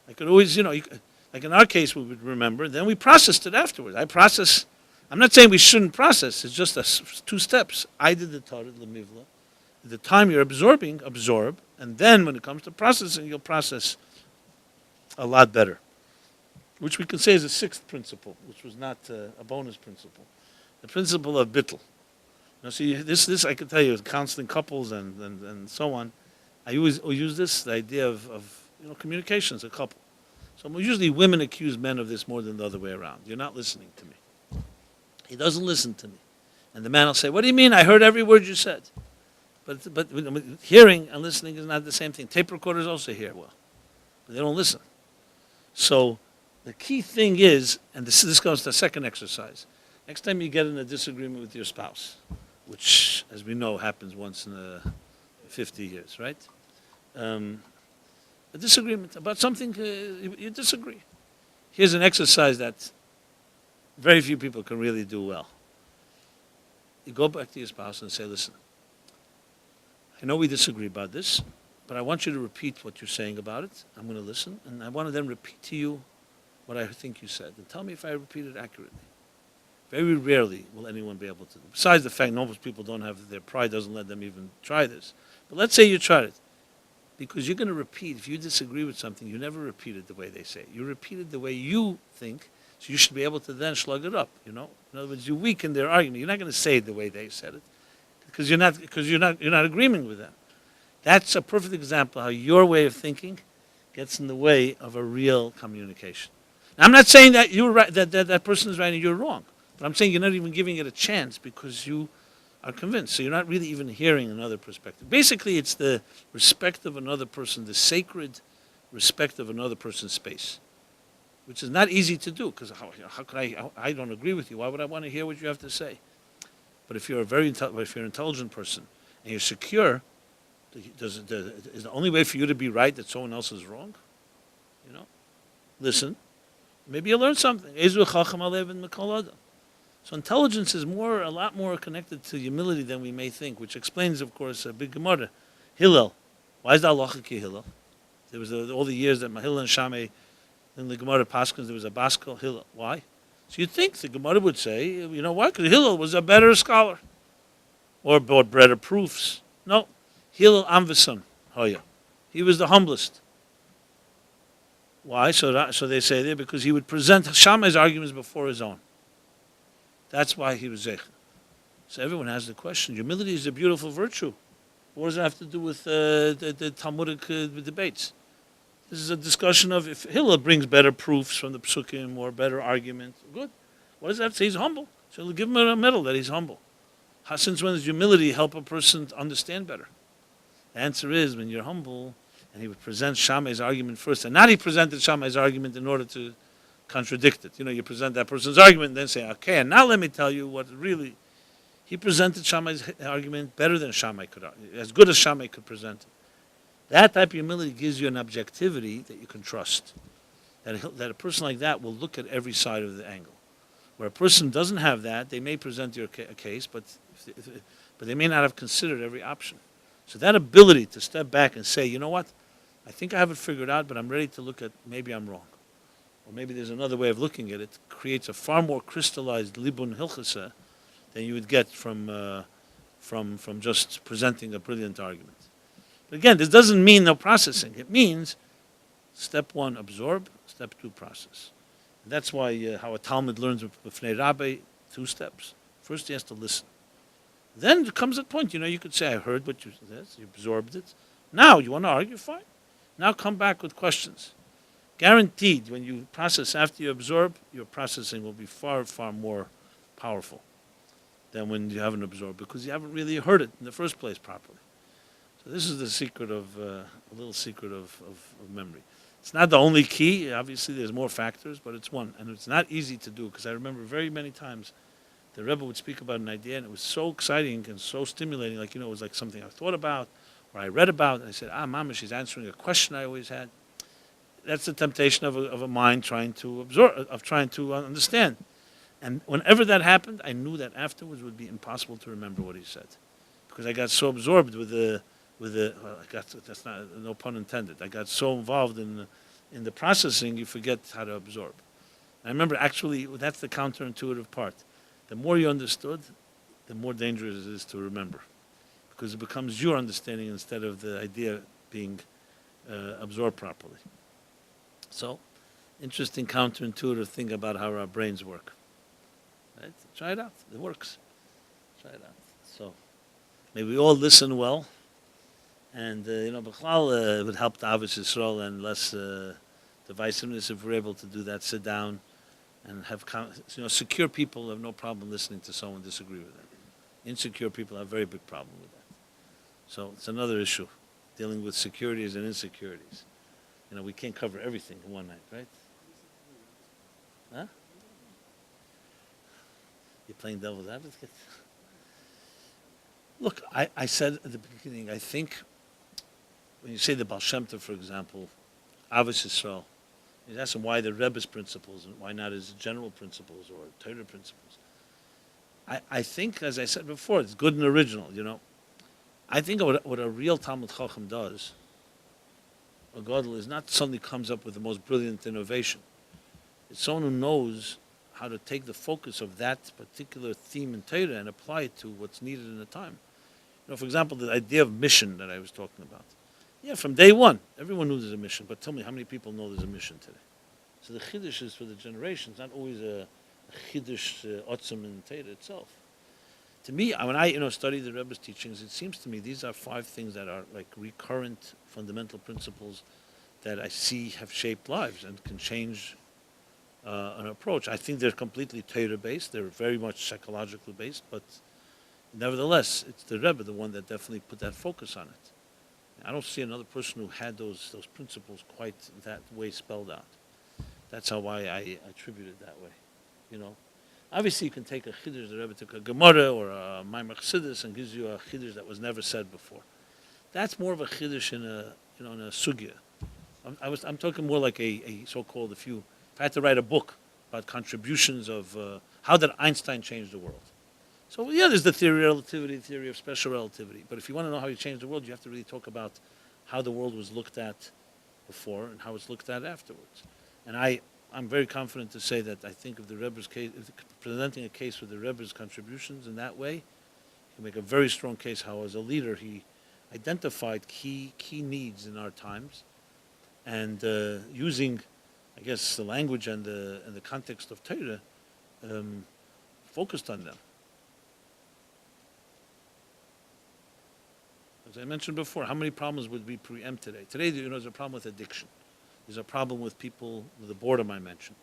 I could always, like in our case, we would remember. Then we processed it afterwards. I'm not saying we shouldn't process. It's just 2 steps. I did the Torah, the Mivla. At the time you're absorbing, absorb. And then when it comes to processing, you'll process a lot better, which we can say is a 6th principle, which was not a bonus principle, the principle of bittul. Now, see, this I can tell you, counseling couples and so on. I always use this, the idea of communication as a couple. So usually women accuse men of this more than the other way around. You're not listening to me. He doesn't listen to me, and the man will say, "What do you mean? I heard every word you said." But hearing and listening is not the same thing. Tape recorders also hear well, but they don't listen. So the key thing is, and this goes to the second exercise. Next time you get in a disagreement with your spouse, which, as we know, happens once in 50 years, right? A disagreement about something, you disagree. Here's an exercise that very few people can really do well. You go back to your spouse and say, listen, I know we disagree about this, but I want you to repeat what you're saying about it. I'm going to listen, and I want to then repeat to you what I think you said, and tell me if I repeat it accurately. Very rarely will anyone be able to. Besides the fact most people don't have, their pride doesn't let them even try this. But let's say you tried it. Because you're going to repeat, if you disagree with something, you never repeat it the way they say it. You repeat it the way you think, so you should be able to then slug it up, In other words, you weaken their argument. You're not going to say it the way they said it, because you're not agreeing with them. That's a perfect example how your way of thinking gets in the way of a real communication. Now, I'm not saying that you're right, that person is right and you're wrong, but I'm saying you're not even giving it a chance because you are convinced. So you're not really even hearing another perspective. Basically, it's the respect of another person, the sacred respect of another person's space, which is not easy to do because how could I don't agree with you. Why would I want to hear what you have to say? But if you're if you're an intelligent person and you're secure, is the only way for you to be right that someone else is wrong? Listen. Maybe you'll learn something. So intelligence is a lot more connected to humility than we may think, which explains, of course, a big Gemara. Hillel. Why is that halacha ki Hillel? There was all the years that Hillel and Shammai, in the Gemara Paschals, there was a Baskel Hillel. Why? So you'd think the Gemara would say, you know why? Because Hillel was a better scholar. Or brought better proofs. No. Hillel Amveson Hoya. He was the humblest. Why? So they say there, because he would present Shammai's arguments before his own. That's why he was Zeich. So everyone has the question. Humility is a beautiful virtue. What does it have to do with the Talmudic debates? This is a discussion of if Hillel brings better proofs from the Psukim or better argument. Good. What does that say? He's humble. So give him a medal that he's humble. Since when does humility help a person to understand better? The answer is when you're humble, and he would present Shammai's argument first. And not he presented Shammai's argument in order to contradict it. You present that person's argument and then say, okay, and now let me tell you what really... He presented Shammai's argument better than Shammai could, as good as Shammai could present it. That type of humility gives you an objectivity that you can trust. That a person like that will look at every side of the angle. Where a person doesn't have that, they may present you a case, but they may not have considered every option. So that ability to step back and say, you know what, I think I have it figured out, but I'm ready to look at maybe I'm wrong. Or maybe there's another way of looking at it, creates a far more crystallized libun hilchasa than you would get from just presenting a brilliant argument. But again, this doesn't mean no processing. It means step one, absorb, step two, process. And that's why how a Talmud learns with Fnei Rabbi, 2 steps. First, he has to listen. Then comes a point, you could say, I heard what you said, you absorbed it. Now, you want to argue? Fine. Now come back with questions. Guaranteed, when you process after you absorb, your processing will be far, far more powerful than when you haven't absorbed, because you haven't really heard it in the first place properly. So this is the secret of, a little secret of memory. It's not the only key. Obviously, there's more factors, but it's one. And it's not easy to do, because I remember very many times the Rebbe would speak about an idea, and it was so exciting and so stimulating, it was like something I thought about, or I read about, and I said, Mama, she's answering a question I always had. That's the temptation of a mind trying to absorb, of trying to understand. And whenever that happened, I knew that afterwards it would be impossible to remember what he said, because I got so absorbed that's not, no pun intended. I got so involved in the processing, you forget how to absorb. I remember actually that's the counterintuitive part. The more you understood, the more dangerous it is to remember, because it becomes your understanding instead of the idea being absorbed properly. So, interesting counterintuitive thing about how our brains work. Right? Try it out. It works. Try it out. So, may we all listen well. And, B'chlal, it would help the Ahavas Yisrael and less divisiveness if we're able to do that, sit down and have, secure people have no problem listening to someone disagree with them. Insecure people have a very big problem with that. So it's another issue, dealing with securities and insecurities. We can't cover everything in one night, right? Huh? You're playing devil's advocate? Look, I said at the beginning, I think when you say the Baal Shem Tov, for example, Avos Yisrael, you ask him why the Rebbe's principles and why not his general principles or Torah principles. I think, as I said before, it's good and original, I think what a real Talmud Chacham does, a Gadol, is not suddenly comes up with the most brilliant innovation. It's someone who knows how to take the focus of that particular theme in Torah and apply it to what's needed in the time. For example, the idea of mission that I was talking about. Yeah, from day one, everyone knew there's a mission, but tell me, how many people know there's a mission today? So the Chiddush is for the generations, not always a Chiddush Otzim in Torah itself. To me, when I study the Rebbe's teachings, it seems to me these are 5 things that are like recurrent fundamental principles that I see have shaped lives and can change an approach. I think they're completely Torah-based. They're very much psychologically based, but nevertheless, it's the Rebbe, the one that definitely put that focus on it. I don't see another person who had those principles quite that way spelled out. That's how I attribute it that way, Obviously, you can take a chiddush, the Rebbe took a Gemara or a Maimar Chassidus and gives you a chiddush that was never said before. That's more of a chiddush in a sugya. I'm talking more like a so-called, if I had to write a book about contributions of how did Einstein change the world. So yeah, there's the theory of relativity, theory of special relativity. But if you want to know how he changed the world, you have to really talk about how the world was looked at before and how it's looked at afterwards. And I'm very confident to say that I think of the Rebbe's case, presenting a case with the Rebbe's contributions in that way, you can make a very strong case how, as a leader, he identified key needs in our times, and using, I guess, the language and the context of Torah, focused on them. As I mentioned before, how many problems would we preempt today? Today, there's a problem with addiction. There's a problem with people, with the boredom I mentioned.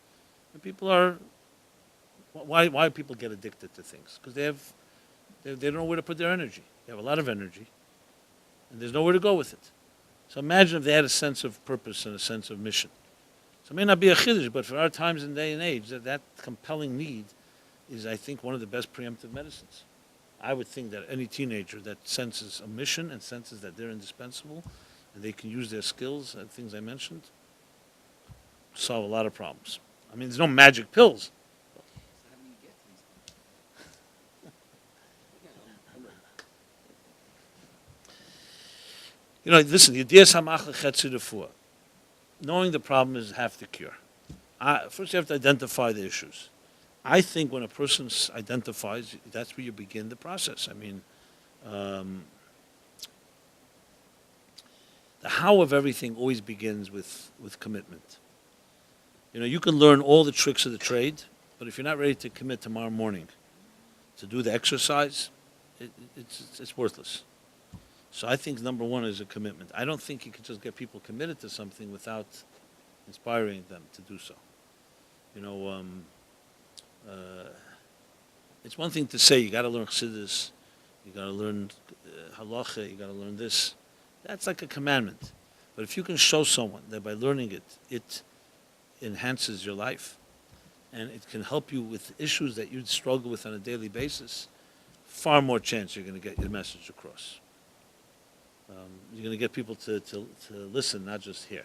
And people are, why people get addicted to things? Because they don't know where to put their energy. They have a lot of energy, and there's nowhere to go with it. So imagine if they had a sense of purpose and a sense of mission. So it may not be a chiddush, but for our times and day and age, that compelling need is, I think, one of the best preemptive medicines. I would think that any teenager that senses a mission and senses that they're indispensable and they can use their skills and things I mentioned, solve a lot of problems. I mean, there's no magic pills. Listen, knowing the problem is half the cure. First, you have to identify the issues. I think when a person identifies, that's where you begin the process. I mean, the how of everything always begins with commitment. You can learn all the tricks of the trade, but if you're not ready to commit tomorrow morning to do the exercise, it's worthless. So I think number one is a commitment. I don't think you can just get people committed to something without inspiring them to do so. It's one thing to say you got to learn Chassidus, you got to learn halacha, you got to learn this. That's like a commandment. But if you can show someone that by learning it, it enhances your life, and it can help you with issues that you'd struggle with on a daily basis, far more chance you're going to get your message across. You're going to get people to listen, not just hear.